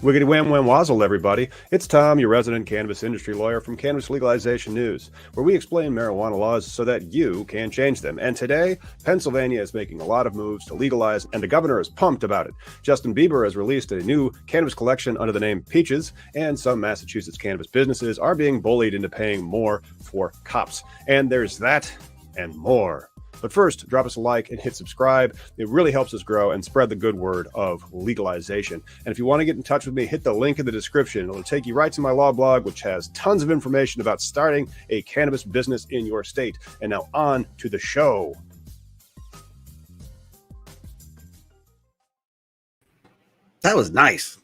Wiggity wham wham wazzle, everybody. It's Tom, your resident cannabis industry lawyer from Cannabis Legalization News, where we explain marijuana laws so that you can change them. And today, Pennsylvania is making a lot of moves to legalize, and the governor is pumped about it. Justin Bieber has released a new cannabis collection under the name Peaches, and some Massachusetts cannabis businesses are being bullied into paying more for cops. And there's that and more. But first, drop us a like and hit subscribe. It really helps us grow and spread the good word of legalization. And if you want to get in touch with me, hit the link in the description. It'll take you right to my law blog, which has tons of information about starting a cannabis business in your state. And now on to the show. That was nice.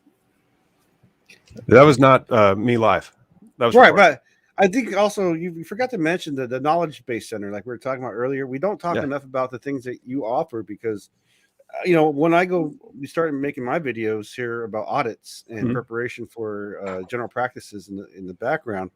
That was not me live. That was right, recorded. but I think also you forgot to mention the knowledge-based center, like we were talking about earlier. We don't talk enough about the things that you offer because, when we started making my videos here about audits and preparation for general practices in the background.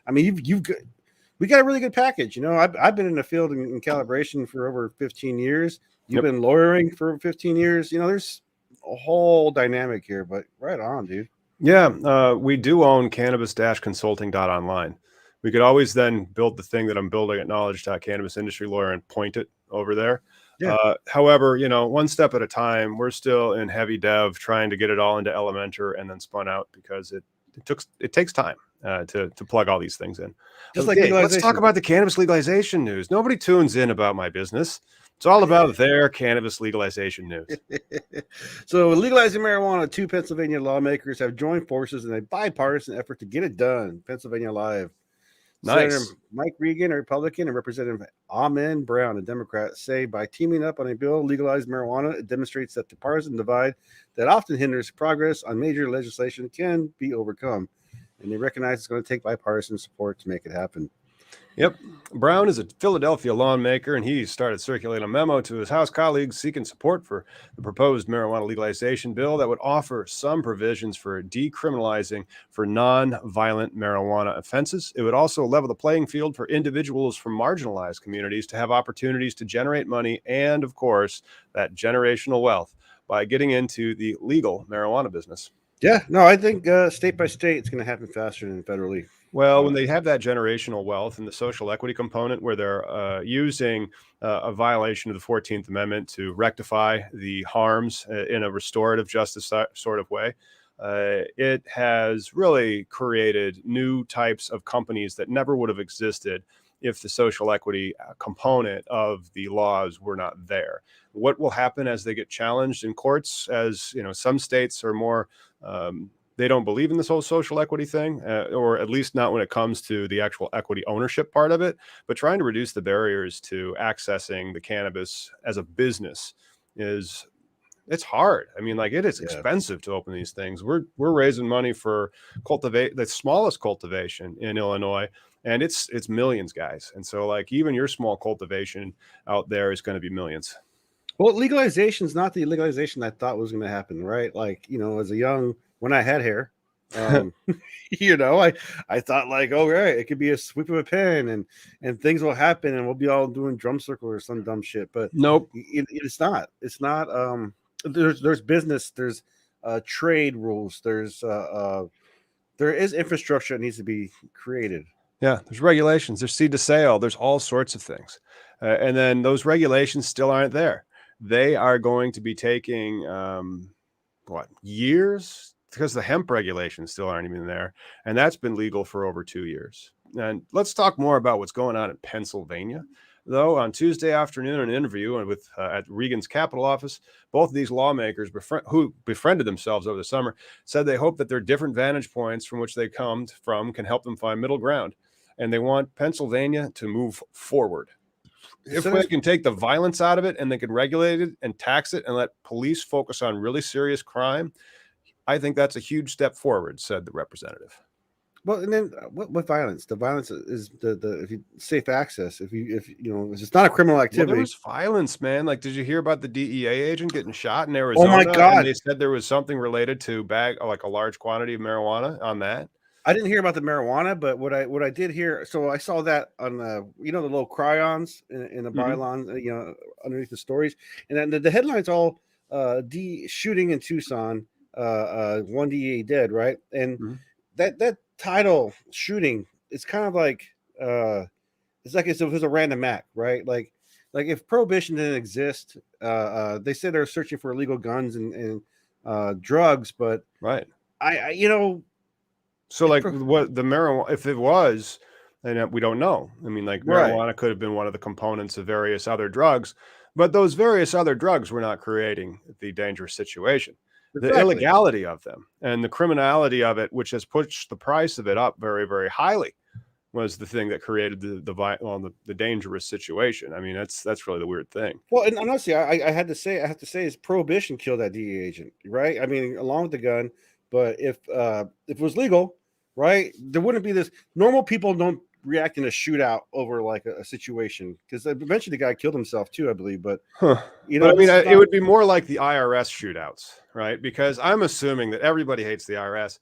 I mean, we got a really good package. I've been in the field in calibration for over 15 years. You've been lawyering for 15 years. There's a whole dynamic here, but right on, dude. Yeah, we do own cannabis-consulting.online. We could always then build the thing that I'm building at knowledge.cannabis industry lawyer and point it over there. Yeah. However, one step at a time. We're still in heavy dev trying to get it all into Elementor and then spun out because it takes time to plug all these things in. Just Okay, like let's talk about the cannabis legalization news. Nobody tunes in about my business. It's all about their cannabis legalization news. So, legalizing marijuana, 2 Pennsylvania lawmakers have joined forces in a bipartisan effort to get it done. Pennsylvania Live. Nice. Senator Mike Regan, a Republican, and Representative Amen Brown, a Democrat, say by teaming up on a bill to legalize marijuana, it demonstrates that the partisan divide that often hinders progress on major legislation can be overcome. And they recognize it's going to take bipartisan support to make it happen. Yep. Brown is a Philadelphia lawmaker, and he started circulating a memo to his House colleagues seeking support for the proposed marijuana legalization bill that would offer some provisions for decriminalizing for non-violent marijuana offenses. It would also level the playing field for individuals from marginalized communities to have opportunities to generate money and, of course, that generational wealth by getting into the legal marijuana business. Yeah, no, I think state by state, it's going to happen faster than federally. Well, when they have that generational wealth and the social equity component where they're using a violation of the 14th Amendment to rectify the harms in a restorative justice sort of way, it has really created new types of companies that never would have existed if the social equity component of the laws were not there. What will happen as they get challenged in courts, as some states are more they don't believe in this whole social equity thing, or at least not when it comes to the actual equity ownership part of it, but trying to reduce the barriers to accessing the cannabis as a business it's hard. I mean, it is expensive to open these things. We're raising money for the smallest cultivation in Illinois, and it's millions, guys. And so even your small cultivation out there is going to be millions. Well, legalization is not the legalization I thought was going to happen, right? When I had hair, I thought right, it could be a sweep of a pen and things will happen and we'll be all doing drum circle or some dumb shit. But nope, it's not. It's not. There's business. There's trade rules. There is infrastructure that needs to be created. Yeah, there's regulations. There's seed to sale. There's all sorts of things, and then those regulations still aren't there. They are going to be taking years. Because the hemp regulations still aren't even there. And that's been legal for over 2 years. And let's talk more about what's going on in Pennsylvania. Though on Tuesday afternoon, in an interview with at Regan's Capitol office, both of these lawmakers who befriended themselves over the summer said they hope that their different vantage points from which they come from can help them find middle ground. And they want Pennsylvania to move forward. If they can take the violence out of it and they can regulate it and tax it and let police focus on really serious crime, I think that's a huge step forward, said the representative. Well, and then what violence? The violence is the if you safe access. If it's not a criminal activity. Well, there was violence, man. Did you hear about the DEA agent getting shot in Arizona? Oh my God! And they said there was something related to a large quantity of marijuana on that. I didn't hear about the marijuana, but what I did hear. So I saw that on the the little cryons in the bylines, underneath the stories, and then the headlines all shooting in Tucson. one DEA dead, right? And Mhm. that title shooting, it's kind of like it's like as if it was a random act, right? Like if prohibition didn't exist, they said they're searching for illegal guns and drugs, but Right. I you know, So, if like, what the marijuana, if it was, and we don't know. I mean, like, right, marijuana could have been one of the components of various other drugs, but those various other drugs were not creating the dangerous situation. The exactly. illegality of them and the criminality of it, which has pushed the price of it up very, very highly, was the thing that created the dangerous situation. I mean, that's really the weird thing. Well, and honestly, I had to say, I have to say, is prohibition killed that DEA agent, right? I mean, along with the gun, but if it was legal, right, there wouldn't be this. Normal people don't react in a shootout over like a situation because eventually the guy killed himself too, I believe. But Huh. you But know, I mean, this is it not would be more like the IRS shootouts, right? Because I'm assuming that everybody hates the IRS,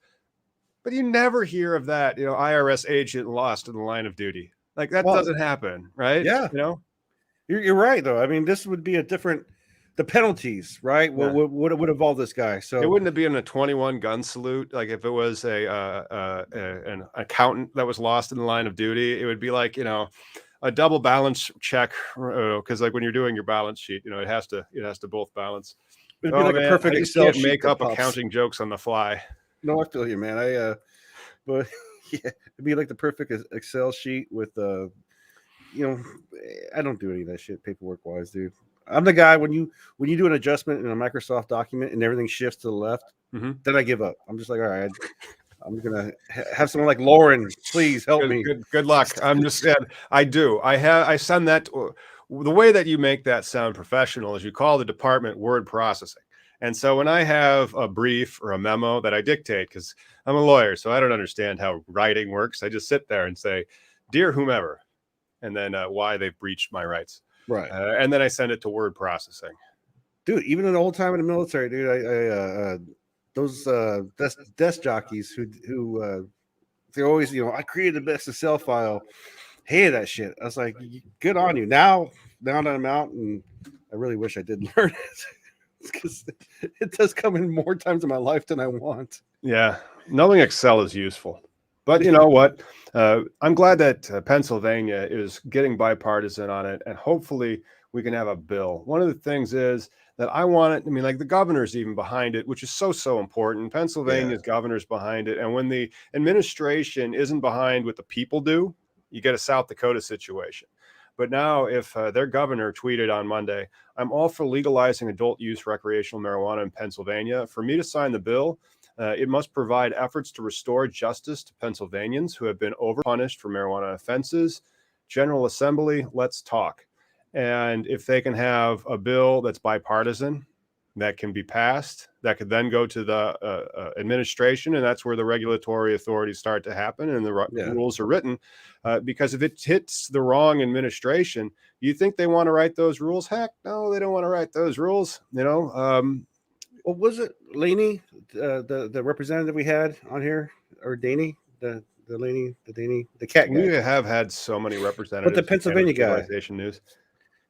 but you never hear of that, IRS agent lost in the line of duty. Like that well, doesn't happen, right? yeah, you're right though. I mean, this would be a different. The penalties, right? Yeah. Would involve this guy. It So wouldn't have been a 21 gun salute. Like if it was an accountant that was lost in the line of duty, it would be like, a double balance check. Cause like when you're doing your balance sheet, it has to both balance. it'd be Oh like a man, I perfect just Excel can't sheet make that up pops. accounting jokes on the fly. No, I feel you, man. But yeah, it'd be like the perfect Excel sheet with I don't do any of that shit paperwork wise, dude. I'm the guy when you do an adjustment in a Microsoft document and everything shifts to the left, Mhm. then I give up. I'm just like, all right, I'm gonna have someone like Lauren, please help Good, me. good, good luck. I'm just saying, I do. I send that. The way that you make that sound professional is you call the department word processing. And so when I have a brief or a memo that I dictate, because I'm a lawyer, so I don't understand how writing works. I just sit there and say, "Dear whomever," and then why they've breached my rights, Right, and then I send it to word processing. dude. Even an old time in the military, dude. Those desk jockeys who they always I created the best Excel file. Hated that shit. I was like, good on you. Now that I'm out, and I really wish I did learn it because it does come in more times in my life than I want. Yeah, knowing Excel is useful. But you know what? I'm glad that Pennsylvania is getting bipartisan on it, and hopefully we can have a bill. One of the things is that I want it. I mean, like the governor's even behind it, which is so important. Yeah, Pennsylvania's governor's behind it, and when the administration isn't behind what the people do, you get a South Dakota situation. But now, if their governor tweeted on Monday, "I'm all for legalizing adult use recreational marijuana in Pennsylvania. For me to sign the bill, it must provide efforts to restore justice to Pennsylvanians who have been overpunished for marijuana offenses. General Assembly, let's talk." And if they can have a bill that's bipartisan, that can be passed, that could then go to the administration, and that's where the regulatory authorities start to happen and the yeah. rules are written. Because if it hits the wrong administration, you think they want to write those rules? Heck, no, they don't want to write those rules. Well, was it Laney, the representative we had on here, or Danny, the Laney, the Danny, the cat We guy, have had so many but the representatives in cannabis Pennsylvania guy, legalization news.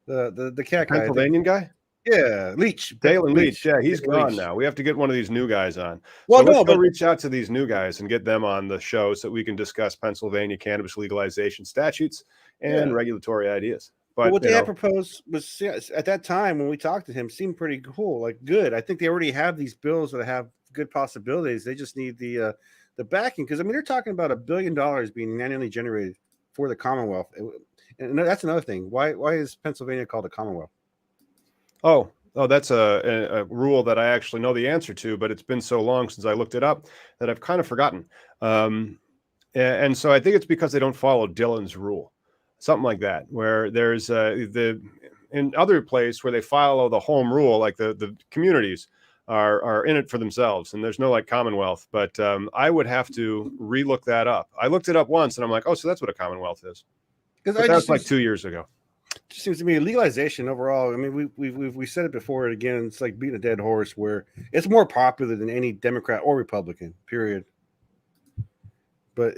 the The cat guy, I think. Pennsylvanian guy? Yeah, Leach, Dalen Leach. Leach, Yeah, he's David gone Leach. now. We have to get one of these new guys on. So Well, let's no, go but reach out to these new guys and get them on the show so we can discuss Pennsylvania cannabis legalization statutes and yeah. regulatory ideas. But But, what they had proposed was at that time when we talked to him seemed pretty cool, like good. I think they already have these bills that have good possibilities. They just need the backing because I mean they're talking about $1 billion being annually generated for the Commonwealth, and that's another thing. Why is Pennsylvania called a Commonwealth? oh, that's a rule that I actually know the answer to, but it's been so long since I looked it up that I've kind of forgotten. And so I think it's because they don't follow Dillon's rule, something like that, where there's the in other place where they follow the home rule, like the communities are in it for themselves, and there's no like Commonwealth. But I would have to relook that up. I looked it up once, and I'm like, oh, so that's what a Commonwealth is. Because But I that was like 2 years ago. just seems to me legalization overall. I mean, we said it before, and again, it's like beating a dead horse. Where it's more popular than any Democrat or Republican. Period. But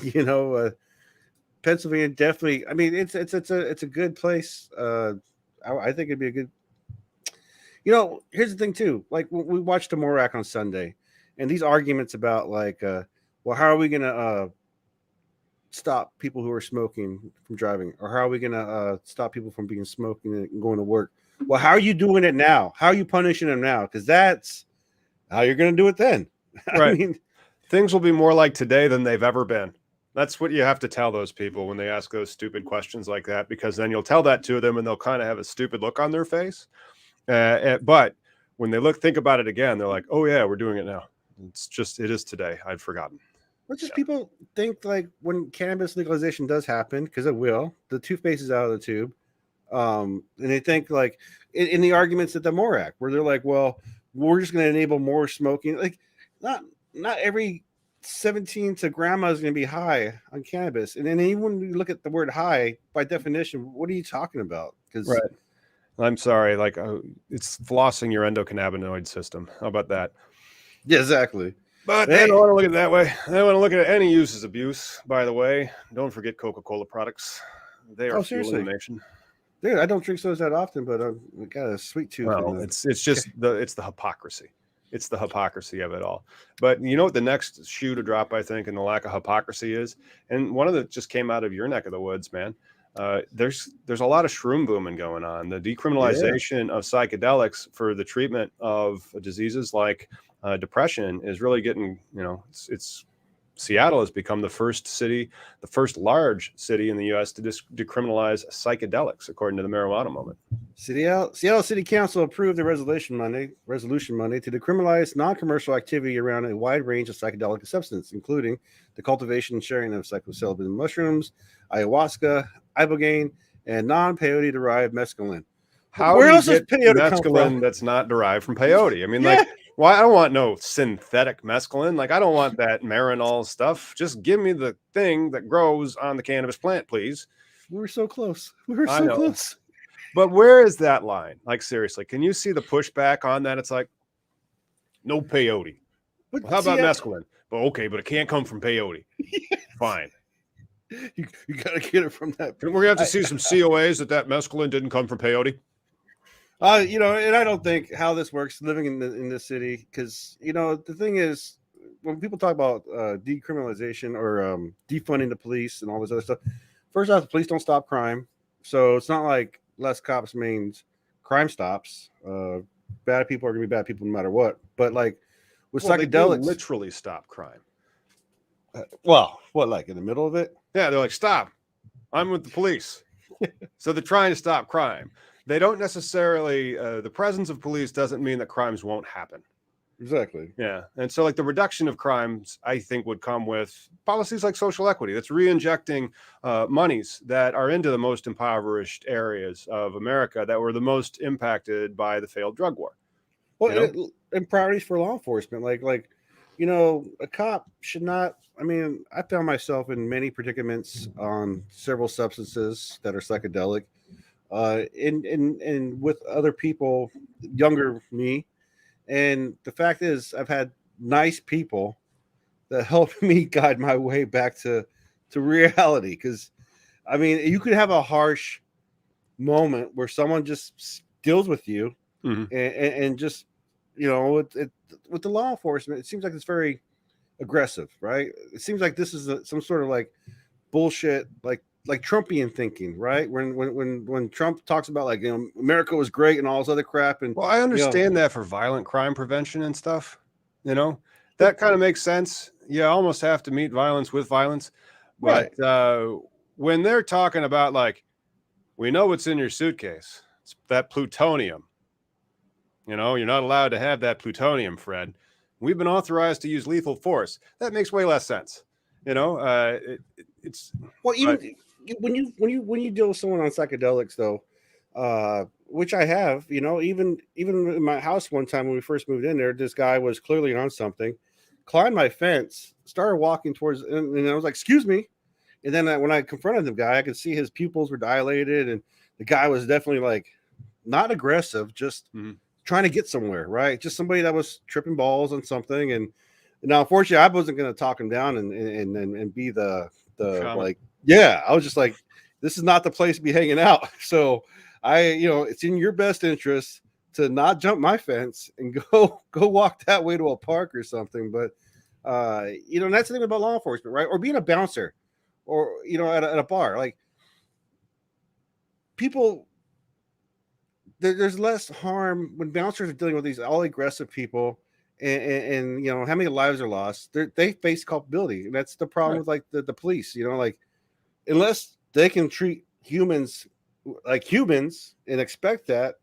you know, Pennsylvania definitely. I mean, it's a good place. I think it'd be a good. You know, here's the thing too. Like we watched the Morak on Sunday, and these arguments about like, well, how are we gonna stop people who are smoking from driving, or how are we gonna stop people from being smoking and going to work? Well, how are you doing it now? How are you punishing them now? Because that's how you're gonna do it then. Right. I mean, Things will be more like today than they've ever been. That's what you have to tell those people when they ask those stupid questions like that, because then you'll tell that to them and they'll kind of have a stupid look on their face. But when they think about it again, they're like, oh yeah, we're doing it now. It is today. I'd forgotten. But just people think like when cannabis legalization does happen, because it will, the toothpaste is out of the tube. And they think like in the arguments at the Morak, where they're like, well, we're just going to enable more smoking. Like not every 17 to grandma is going to be high on cannabis. And then even when you look at the word high, by definition, what are you talking about? Because right. I'm sorry, like it's flossing your endocannabinoid system. How about that? Yeah, exactly. But they don't want to look at it that way. They want to look at it. Any use is abuse, by the way. Don't forget Coca-Cola products. They are fueling the nation. Dude, I don't drink those that often, but I got a sweet tooth. Well, it's just the hypocrisy. It's the hypocrisy of it all. But you know what the next shoe to drop, I think, and the lack of hypocrisy is? And one of the just came out of your neck of the woods, man. There's a lot of shroom booming going on. The decriminalization of psychedelics for the treatment of diseases like depression is really getting, it's Seattle has become the first large city in the U.S. to decriminalize psychedelics, according to the marijuana movement. Seattle City Council approved the resolution Monday to decriminalize non-commercial activity around a wide range of psychedelic substances, including the cultivation and sharing of psilocybin mushrooms, ayahuasca, ibogaine, and non-peyote derived mescaline. Where else is peyote mescaline that's not derived from peyote? I mean, well, I don't want no synthetic mescaline. Like, I don't want that marinol stuff. Just give me the thing that grows on the cannabis plant, please. We were so close. Close. But where is that line? Like, seriously, can you see the pushback on that? It's like, no peyote. Well, how about mescaline? But okay, but it can't come from peyote. Yes. Fine. You got to get it from that. We're going to have to see some COAs that mescaline didn't come from peyote. And I don't think how this works living in this city, because the thing is, when people talk about decriminalization or defunding the police and all this other stuff, first off, the police don't stop crime, so it's not like less cops means crime stops. Bad people are gonna be bad people no matter what. But like with psychedelics, they literally stop crime. What, like in the middle of it? Yeah, they're like, stop, I'm with the police. So they're trying to stop crime. They don't necessarily, the presence of police doesn't mean that crimes won't happen. Exactly. Yeah. And so like the reduction of crimes, I think, would come with policies like social equity. That's re-injecting monies that are into the most impoverished areas of America that were the most impacted by the failed drug war. Well, and priorities for law enforcement, like a cop should not. I mean, I found myself in many predicaments on several substances that are psychedelic. And with other people younger me, and the fact is I've had nice people that help me guide my way back to reality, because I mean you could have a harsh moment where someone just deals with you, and just with the law enforcement, it seems like it's very aggressive, right? It seems like this is some sort of like bullshit, like Trumpian thinking, right? When Trump talks about like America was great and all this other crap, and well, I understand that for violent crime prevention and stuff, that kind of makes sense. You almost have to meet violence with violence, but right. When they're talking about like, we know what's in your suitcase, it's that plutonium. You're not allowed to have that plutonium, Fred. We've been authorized to use lethal force. That makes way less sense. It's well, even. When you deal with someone on psychedelics, though, which I have, even in my house one time when we first moved in there, this guy was clearly on something, climbed my fence, started walking towards, and I was like, "Excuse me," and then when I confronted the guy, I could see his pupils were dilated, and the guy was definitely like not aggressive, just trying to get somewhere, right? Just somebody that was tripping balls on something, and now unfortunately, I wasn't going to talk him down and be the like. Yeah, I was just like, this is not the place to be hanging out. So it's in your best interest to not jump my fence and go walk that way to a park or something. But and that's the thing about law enforcement, right? Or being a bouncer, or at a bar, like people. There's less harm when bouncers are dealing with these all aggressive people, and how many lives are lost. They face culpability, and that's the problem with like the police. Like unless they can treat humans like humans and expect that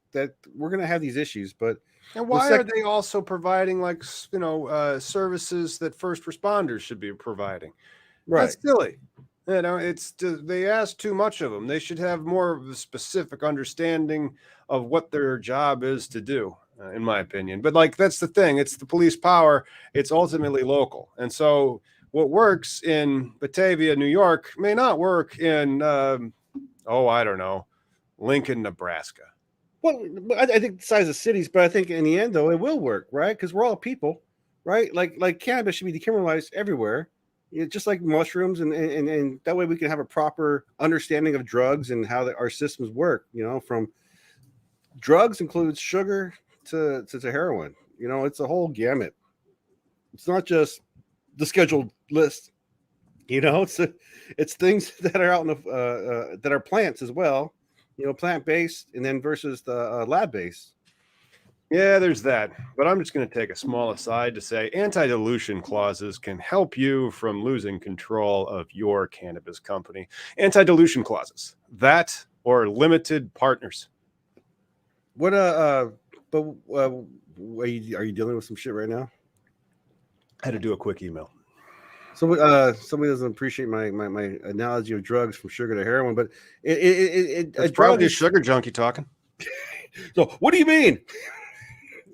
we're gonna have these issues. But and why are they also providing like services that first responders should be providing? Right, that's silly. It's they ask too much of them. They should have more of a specific understanding of what their job is to do, in my opinion. But like that's the thing. It's the police power. It's ultimately local, and so what works in Batavia, New York, may not work in I don't know, Lincoln, Nebraska. Well, I think the size of cities, but I think in the end though it will work, right? Because we're all people, right? Like cannabis should be decriminalized everywhere. Just like mushrooms, and that way we can have a proper understanding of drugs and how our systems work. From drugs includes sugar to heroin. It's a whole gamut. It's not just the scheduled list. It's things that are out in the that are plants as well. Plant based, and then versus the lab based. Yeah, there's that. But I'm just going to take a small aside to say anti-dilution clauses can help you from losing control of your cannabis company. Anti-dilution clauses, that or limited partners. What are you dealing with some shit right now? I had to do a quick email. So somebody doesn't appreciate my analogy of drugs from sugar to heroin, but it's probably a sugar junkie talking. So what do you mean?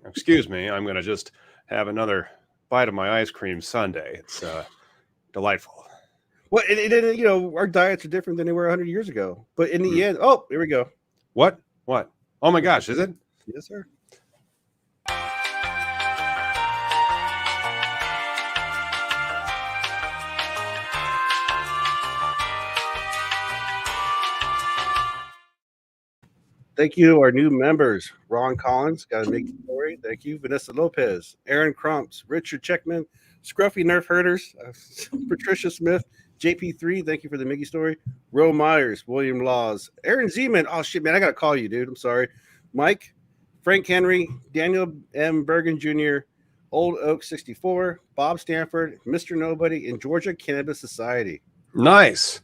Excuse me, I'm going to just have another bite of my ice cream sundae. It's delightful. Well, our diets are different than they were 100 years ago. But in the end, here we go. What? Oh my gosh, is it? Yes, sir. Thank you, our new members. Ron Collins, got a Mickey story. Thank you. Vanessa Lopez, Aaron Crumps, Richard Checkman, Scruffy Nerf Herders, Patricia Smith, JP3, thank you for the Mickey story. Ro Myers, William Laws, Aaron Zeman. Oh, shit, man, I got to call you, dude. I'm sorry. Mike, Frank Henry, Daniel M. Bergen Jr., Old Oak 64, Bob Stanford, Mr. Nobody, and Georgia Cannabis Society. Nice.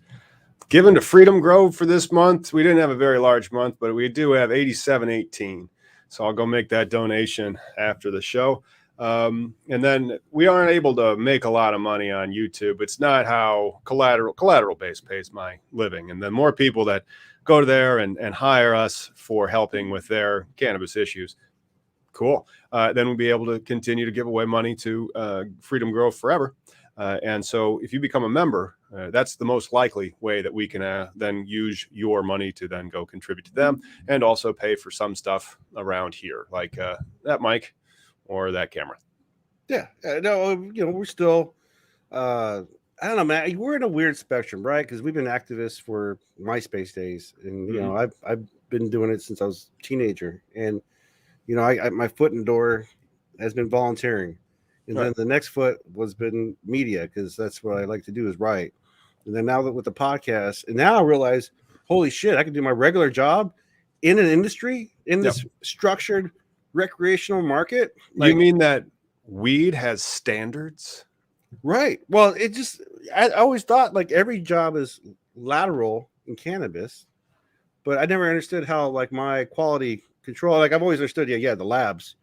Given to Freedom Grove for this month. We didn't have a very large month, but we do have 8718. So I'll go make that donation after the show. And then we aren't able to make a lot of money on YouTube. It's not how collateral base pays my living. And the more people that go there and hire us for helping with their cannabis issues, cool. Then we'll be able to continue to give away money to Freedom Grove forever. And so if you become a member, that's the most likely way that we can then use your money to then go contribute to them and also pay for some stuff around here, like that mic or that camera. Yeah. No, we're still, I don't know, man. We're in a weird spectrum, right? Because we've been activists for MySpace days. And, I've been doing it since I was a teenager. And, my foot in the door has been volunteering. And then the next foot was been media, because that's what I like to do is write. And then now that with the podcast, and now I realize, holy shit, I can do my regular job in an industry, in this structured recreational market. You mean that weed has standards? Right. Well, I always thought like every job is lateral in cannabis, but I never understood how like my quality control, like I've always understood, the labs.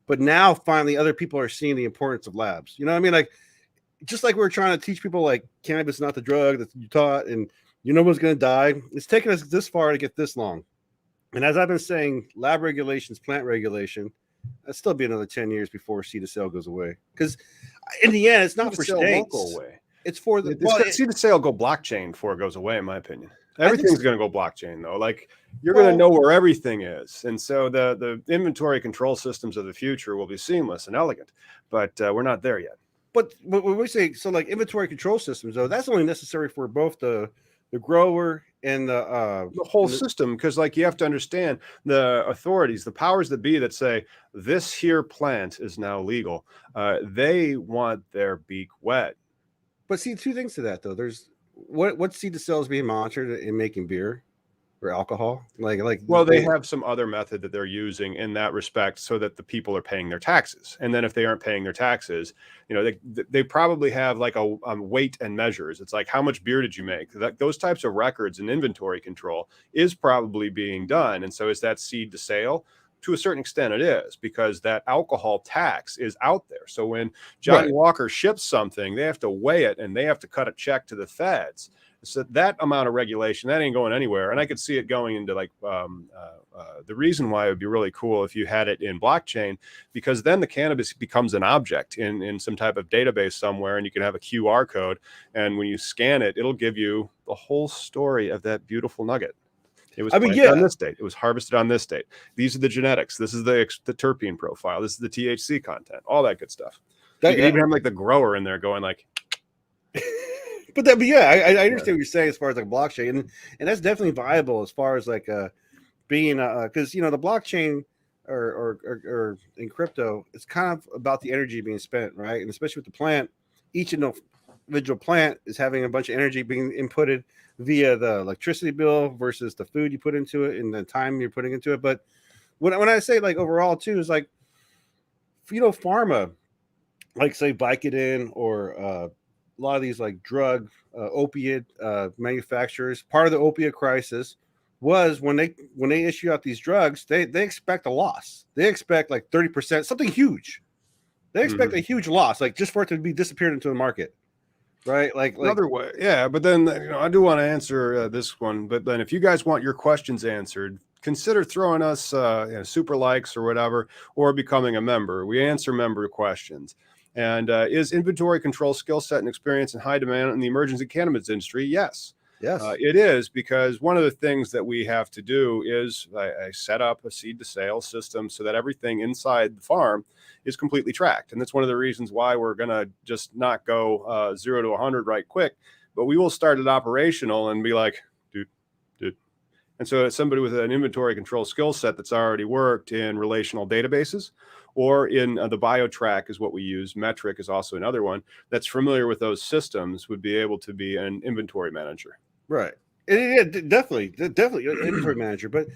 But now finally other people are seeing the importance of labs. You know what I mean? Like, just like we were trying to teach people like cannabis is not the drug that you taught and no one's going to die. It's taken us this far to get this long. And as I've been saying, lab regulations, plant regulation, that'll still be another 10 years before seed to sale goes away. Because in the end, it's not for states. Go away. It's for the seed to sale go blockchain before it goes away, in my opinion. Everything's going to go blockchain, though. Like you're going to know where everything is, and so the inventory control systems of the future will be seamless and elegant. But we're not there yet. But when we say so, like inventory control systems, though, that's only necessary for both the grower and The whole system, because like you have to understand the authorities, the powers that be that say this here plant is now legal, they want their beak wet. But see, two things to that though. There's what seed to sale is being monitored in making beer or alcohol. Well, they have some other method that they're using in that respect so that the people are paying their taxes. And then if they aren't paying their taxes, you know, they probably have like a weight and measures. It's like, how much beer did you make? Those types of records and inventory control is probably being done. And so is that seed to sale? To a certain extent it is, because that alcohol tax is out there. So when Johnny Walker ships something, they have to weigh it and they have to cut a check to the feds. So that amount of regulation, that ain't going anywhere. And I could see it going into like the reason why it would be really cool if you had it in blockchain, because then the cannabis becomes an object in some type of database somewhere, and you can have a QR code. And when you scan it, it'll give you the whole story of that beautiful nugget. It was planted on this date. It was harvested on this date. These are the genetics. This is the terpene profile. This is the THC content. All that good stuff. You can even have like the grower in there going like. But I understand what you're saying as far as like blockchain, and that's definitely viable as far as like being because you know the blockchain or in crypto, it's kind of about the energy being spent, right? And especially with the plant, each individual plant is having a bunch of energy being inputted via the electricity bill versus the food you put into it and the time you're putting into it. But when I say like overall too, is like, you know, pharma, like say Vicodin or a lot of these like drug opiate manufacturers, part of the opiate crisis was when they issue out these drugs, they expect a loss. They expect like 30%, something huge. They expect a huge loss, like just for it to be disappeared into the market. Right, like another way, yeah. But then, you know, I do want to answer this one. But then, if you guys want your questions answered, consider throwing us you know, super likes or whatever, or becoming a member. We answer member questions. And is inventory control skill set and experience in high demand in the emerging cannabis industry? Yes. Yes, it is, because one of the things that we have to do is I set up a seed to sale system so that everything inside the farm is completely tracked. And that's one of the reasons why we're going to just not go 0 to 100 right quick, but we will start it operational and be like, dude. And so it's somebody with an inventory control skill set that's already worked in relational databases or in the BioTrack is what we use. Metric is also another one that's familiar with those systems, would be able to be an inventory manager. Right. Yeah, definitely an inventory manager. But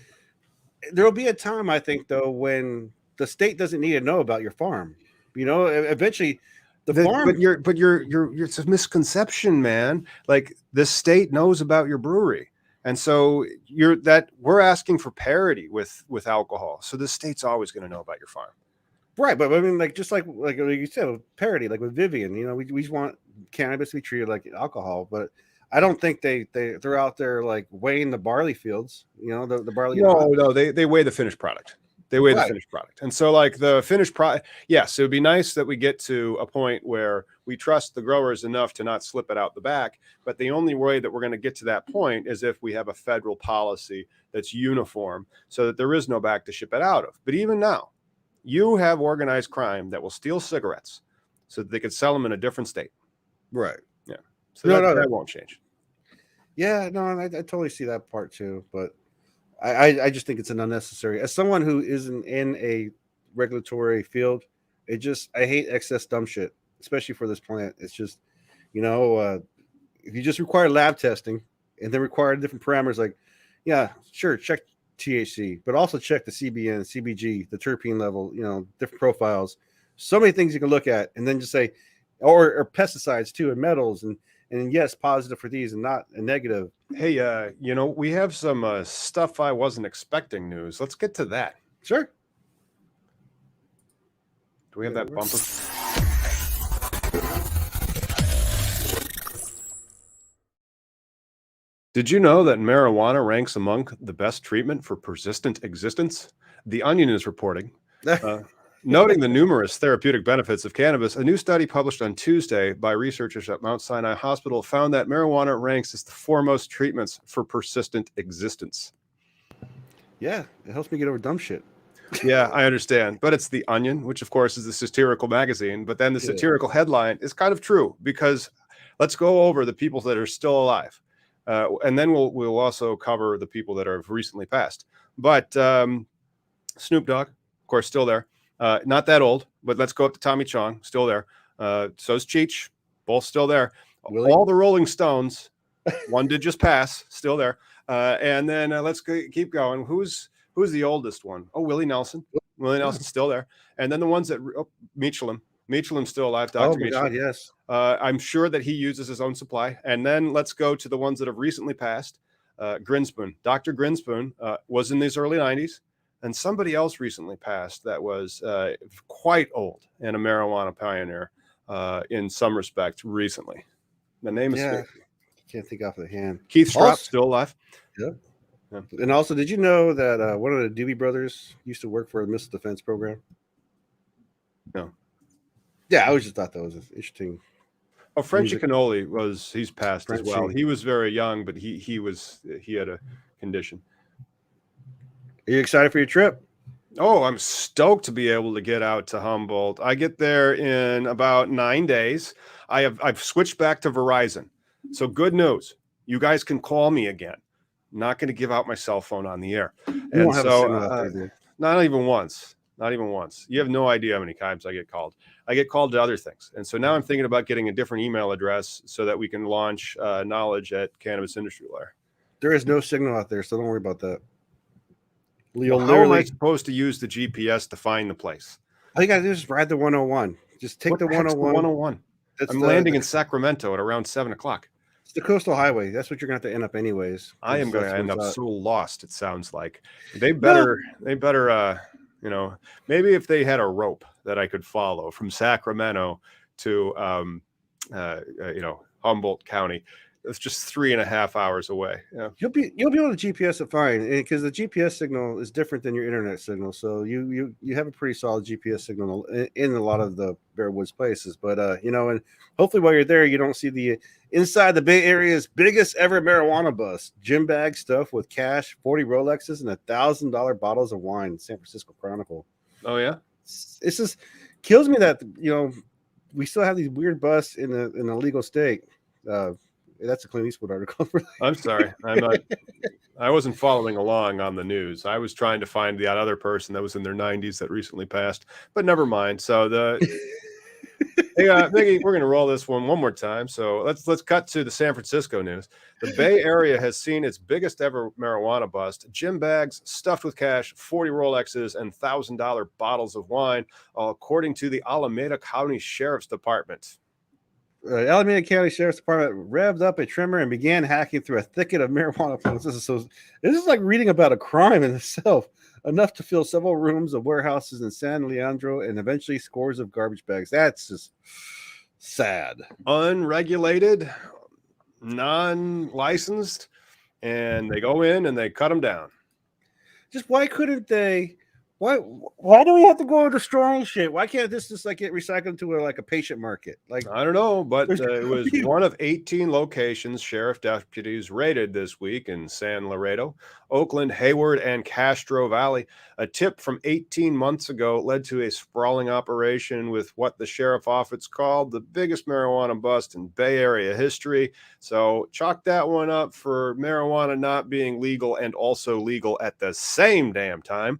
there will be a time, I think, though, when the state doesn't need to know about your farm. You know, eventually the farm. But it's a misconception, man. Like the state knows about your brewery. And so we're asking for parity with alcohol. So the state's always going to know about your farm. Right, but I mean, like just like you said, with parity, like with Vivian, you know, we just want cannabis to be treated like alcohol, but I don't think they're out there like weighing the barley fields, you know, the barley. No, they weigh the finished product. They weigh the finished product. And so like the finished product, yes, it would be nice that we get to a point where we trust the growers enough to not slip it out the back. But the only way that we're going to get to that point is if we have a federal policy that's uniform so that there is no back to ship it out of. But even now, you have organized crime that will steal cigarettes so that they could sell them in a different state. Right. Yeah. So that won't change. Yeah, no, I totally see that part too. But I just think it's an unnecessary. As someone who isn't in a regulatory field, I hate excess dumb shit, especially for this plant. It's just, you know, if you just require lab testing and then require different parameters, like, yeah, sure, check THC, but also check the CBN, CBG, the terpene level, you know, different profiles. So many things you can look at, and then just say, or pesticides too, and metals, and yes, positive for these and not a negative. Hey, you know, we have some stuff I wasn't expecting news. Let's get to that. Sure. Do we have that bumper? Did you know that marijuana ranks among the best treatment for persistent existence? The Onion is reporting. Noting the numerous therapeutic benefits of cannabis, a new study published on Tuesday by researchers at Mount Sinai Hospital found that marijuana ranks as the foremost treatments for persistent existence. Yeah, it helps me get over dumb shit. Yeah, I understand. But it's The Onion, which of course is a satirical magazine. But then the satirical headline is kind of true, because let's go over the people that are still alive. And then we'll also cover the people that have recently passed. But Snoop Dogg, of course, still there. Not that old, but let's go up to Tommy Chong, still there. So's Cheech, both still there. Willie? All the Rolling Stones, one did just pass, still there. And then let's keep going. Who's the oldest one? Oh, Willie Nelson. Willie Nelson's still there. And then the ones that Meachellam's still alive. Dr. Oh my God, yes. I'm sure that he uses his own supply. And then let's go to the ones that have recently passed. Grinspoon. Dr. Grinspoon was in these early 90s. And somebody else recently passed that was quite old and a marijuana pioneer in some respect recently. The name is can't think off the hand. Keith Strop, still alive. Yeah. And also, did you know that one of the Doobie Brothers used to work for the Missile Defense Program? No. Yeah, I always just thought that was interesting. Oh, Frenchy Cannoli he's passed as well. He was very young, but he had a condition. Are you excited for your trip? Oh, I'm stoked to be able to get out to Humboldt. I get there in about 9 days. I've switched back to Verizon. So good news. You guys can call me again. I'm not going to give out my cell phone on the air. And so not even once. Not even once. You have no idea how many times I get called. I get called to other things. And so now I'm thinking about getting a different email address so that we can launch knowledge at Cannabis Industry Layer. There is no signal out there, so don't worry about that. Well, how am I supposed to use the GPS to find the place? All you got to do is ride the 101. Just take the 101. 101. I'm landing in Sacramento at around 7 o'clock. It's the coastal highway. That's what you're going to have to end up anyways. I am going to end up so lost, it sounds like. They better, maybe if they had a rope that I could follow from Sacramento to, Humboldt County. It's just 3.5 hours away. Yeah. You'll be able to GPS it fine because the GPS signal is different than your internet signal. So you have a pretty solid GPS signal in a lot of the Bear Woods places. But and hopefully while you're there, you don't see the inside the Bay Area's biggest ever marijuana bust. Gym bag stuff with cash, 40 Rolexes, and $1,000 bottles of wine. San Francisco Chronicle. Oh yeah, it's just kills me that we still have these weird busts in a legal state. That's a Clint Eastwood article. I'm sorry. I wasn't following along on the news. I was trying to find that other person that was in their 90s that recently passed, but never mind. So hey, Miggy, we're going to roll this one more time. So let's cut to the San Francisco news. The Bay Area has seen its biggest ever marijuana bust. Gym bags stuffed with cash, 40 Rolexes, and $1,000 bottles of wine, according to the Alameda County Sheriff's Department. Alameda County Sheriff's Department revved up a trimmer and began hacking through a thicket of marijuana plants. This is like reading about a crime in itself. Enough to fill several rooms of warehouses in San Leandro and eventually scores of garbage bags. That's just sad. Unregulated, non-licensed, and they go in and they cut them down. Just why couldn't they? Why do we have to go destroying shit? Why can't this just like get recycled to a patient market? Like I don't know, but it was one of 18 locations sheriff deputies raided this week in San Laredo, Oakland, Hayward, and Castro Valley. A tip from 18 months ago led to a sprawling operation with what the sheriff office called the biggest marijuana bust in Bay Area history. So chalk that one up for marijuana not being legal and also legal at the same damn time.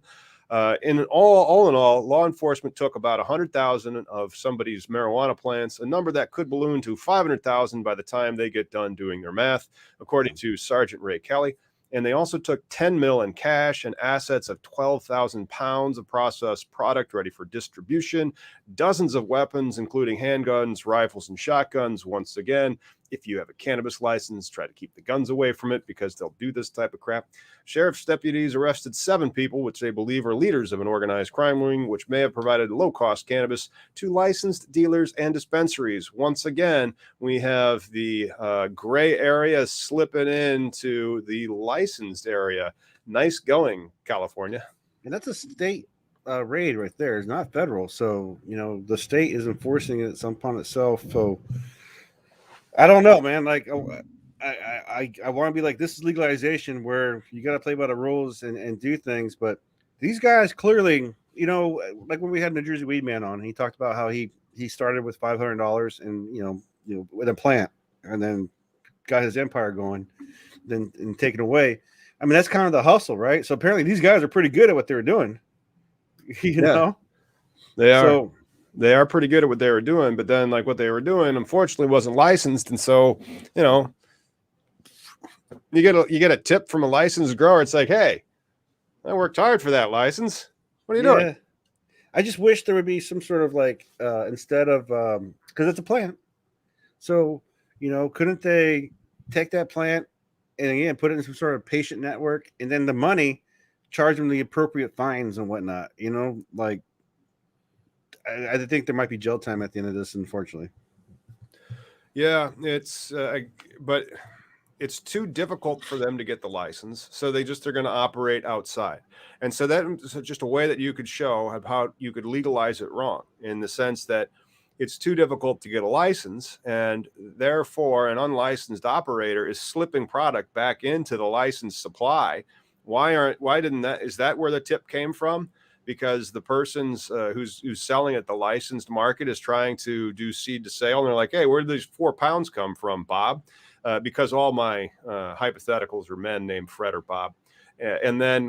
In all, law enforcement took about 100,000 of somebody's marijuana plants, a number that could balloon to 500,000 by the time they get done doing their math, according to Sergeant Ray Kelly. And they also took 10 mil in cash and assets of 12,000 pounds of processed product ready for distribution, dozens of weapons, including handguns, rifles, and shotguns. Once again, if you have a cannabis license, try to keep the guns away from it because they'll do this type of crap. Sheriff's deputies arrested 7 people, which they believe are leaders of an organized crime ring, which may have provided low-cost cannabis to licensed dealers and dispensaries. Once again, we have the gray area slipping into the licensed area. Nice going, California. And that's a state raid right there. It's not federal. So, the state is enforcing it upon itself. So, I don't know, man. Like, I want to be like, this is legalization where you got to play by the rules and do things. But these guys clearly, like when we had New Jersey Weed Man on, he talked about how he started with $500 and, with a plant and then got his empire going, then and taken away. I mean, that's kind of the hustle, right? So apparently these guys are pretty good at what they were doing. You know, they are. So They are pretty good at what they were doing, but then like what they were doing, unfortunately, wasn't licensed, and so you get a tip from a licensed grower. It's like, hey, I worked hard for that license. What are you doing? I just wish there would be some sort of like instead of because it's a plant. So couldn't they take that plant and again put it in some sort of patient network, and then the money charge them the appropriate fines and whatnot? Like I think there might be jail time at the end of this, unfortunately. Yeah, but it's too difficult for them to get the license, so they're going to operate outside. And so that's just a way that you could show how you could legalize it wrong, in the sense that it's too difficult to get a license, and therefore an unlicensed operator is slipping product back into the licensed supply. Is that where the tip came from? Because the person's who's selling at the licensed market is trying to do seed to sale, and they're like, hey, where did these 4 pounds come from, Bob? Because all my hypotheticals are men named Fred or Bob. And then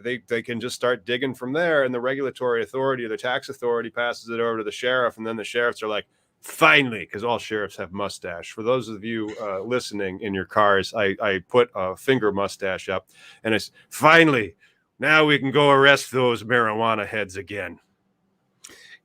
they can just start digging from there, and the regulatory authority or the tax authority passes it over to the sheriff, and then the sheriffs are like, finally, because all sheriffs have mustache. For those of you listening in your cars, I put a finger mustache up, and it's finally, now we can go arrest those marijuana heads again.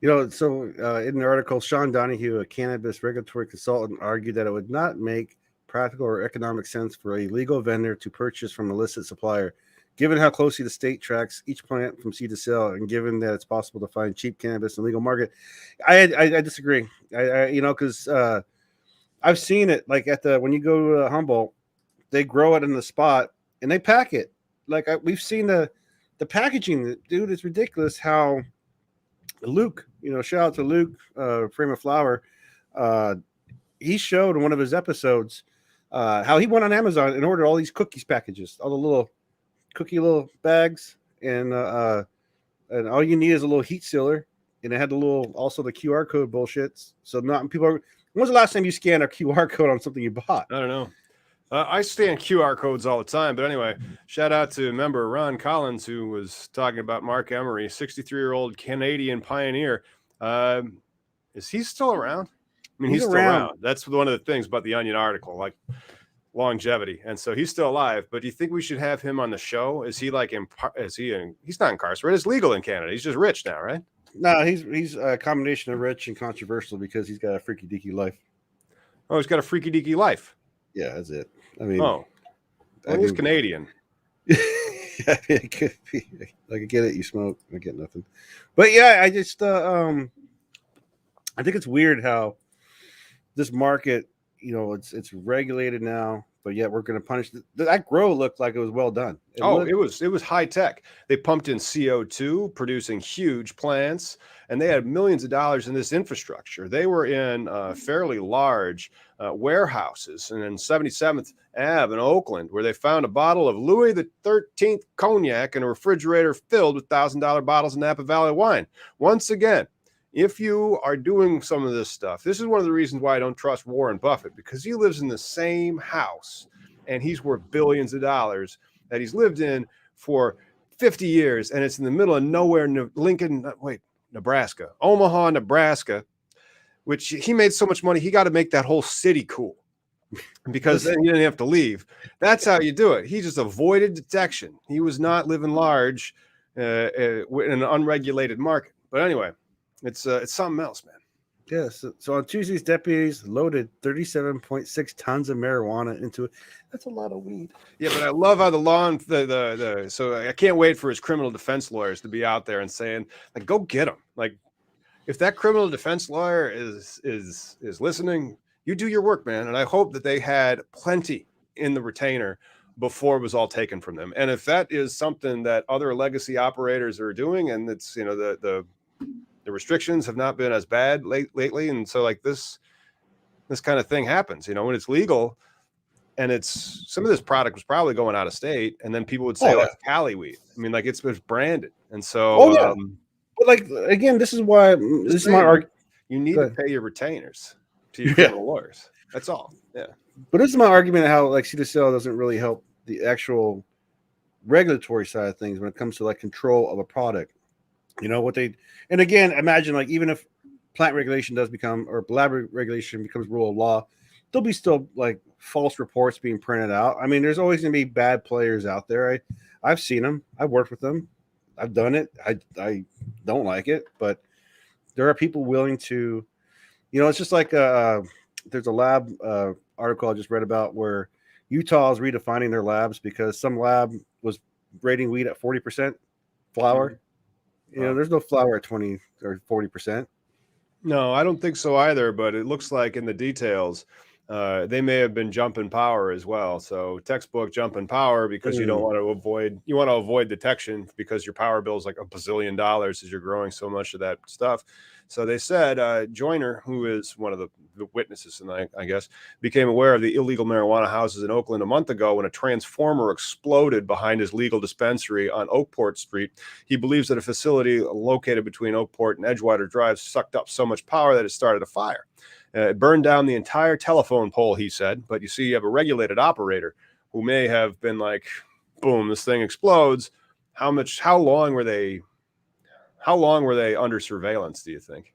So in the article, Sean Donahue, a cannabis regulatory consultant, argued that it would not make practical or economic sense for a legal vendor to purchase from an illicit supplier, given how closely the state tracks each plant from seed to sale, and given that it's possible to find cheap cannabis in the legal market. I disagree. Because I've seen it, like when you go to Humboldt, they grow it in the spot and they pack it. Like we've seen the packaging, dude. It's ridiculous how Luke, shout out to Luke, Frame of Flower. He showed in one of his episodes how he went on Amazon and ordered all these cookies packages, all the little bags, and all you need is a little heat sealer, and it had also the QR code bullshits. So not people are. When was the last time you scanned a QR code on something you bought? I don't know. I scan QR codes all the time, but anyway, shout out to member Ron Collins, who was talking about Mark Emery, 63-year-old Canadian pioneer. Is he still around? I mean, he's still around. That's one of the things about the Onion article, like longevity. And so he's still alive, but do you think we should have him on the show? Is he like, he's not incarcerated. It's legal in Canada. He's just rich now, right? No, he's a combination of rich and controversial because he's got a freaky deaky life. Oh, he's got a freaky deaky life. Yeah, that's it. I mean, he's Canadian. Yeah, it could be. Like, I get it. You smoke. I get nothing. But yeah, I just, I think it's weird how this market, it's regulated now, but yet we're going to punish that grow looked like it was well done. It was high tech. They pumped in CO2, producing huge plants, and they had millions of dollars in this infrastructure. They were in fairly large warehouses, and in 77th Ave in Oakland, where they found a bottle of Louis XIII cognac in a refrigerator filled with $1,000 bottles of Napa Valley wine. Once again, if you are doing some of this stuff, this is one of the reasons why I don't trust Warren Buffett, because he lives in the same house and he's worth billions of dollars that he's lived in for 50 years. And it's in the middle of nowhere, Nebraska, Omaha, Nebraska, which he made so much money. He got to make that whole city cool because then you didn't have to leave. That's how you do it. He just avoided detection. He was not living large in an unregulated market. But anyway, it's something else, man. Yes. Yeah, so on Tuesdays, deputies loaded 37.6 tons of marijuana into it. That's a lot of weed. Yeah, but I love how the law and so I can't wait for his criminal defense lawyers to be out there and saying, like, go get him. Like, if that criminal defense lawyer is listening, you do your work, man. And I hope that they had plenty in the retainer before it was all taken from them. And if that is something that other legacy operators are doing, and it's the restrictions have not been as bad lately, and so like this kind of thing happens, when it's legal, and it's some of this product was probably going out of state, and then people would say, it's Cali weed. I mean, like it's branded, and so but like again, this is my argument. You need to pay your retainers to your criminal lawyers. That's all. Yeah. But this is my argument of how like CDCL doesn't really help the actual regulatory side of things when it comes to like control of a product. You know what they, and again, imagine like even if plant regulation does become or lab regulation becomes rule of law, there'll be still like false reports being printed out. I mean, there's always going to be bad players out there. I've seen them. I've worked with them. I've done it. I don't like it, but there are people willing to, you know, it's just like there's a lab article I just read about where Utah is redefining their labs because some lab was rating weed at 40% flour. You know, there's no flour at 20 or 40%. No, I don't think so either, but it looks like in the details, they may have been jumping power as well. So textbook jumping power because you don't want to avoid detection because your power bill is like $1 bazillion as you're growing so much of that stuff. So they said Joyner, who is one of the witnesses, and I guess, became aware of the illegal marijuana houses in Oakland a month ago when a transformer exploded behind his legal dispensary on Oakport Street. He believes that a facility located between Oakport and Edgewater Drive sucked up so much power that it started a fire. It burned down the entire telephone pole, he said. But you see, you have a regulated operator who may have been like, boom, this thing explodes. How long were they under surveillance, do you think?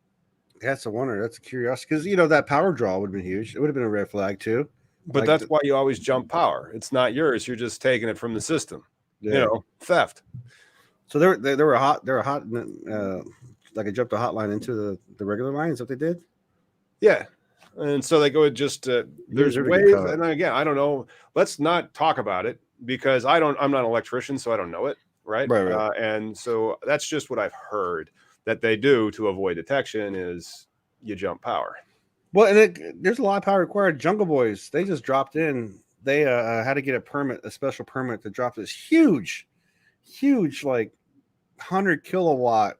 That's a wonder. That's a curiosity. Because, you know, that power draw would have been huge. It would have been a red flag, too. But like that's why you always jump power. It's not yours. You're just taking it from the system. Yeah. You know, theft. So they were hot. Like I jumped a hotline into the regular line. Is what they did? Yeah. And so they go just there's ways. And again, I don't know. Let's not talk about it because I'm not an electrician, so I don't know it. Right. And so that's just what I've heard that they do to avoid detection is you jump power. Well, and there's a lot of power required. Jungle Boys, they just dropped in. They had to get a special permit to drop this huge, like 100 kilowatt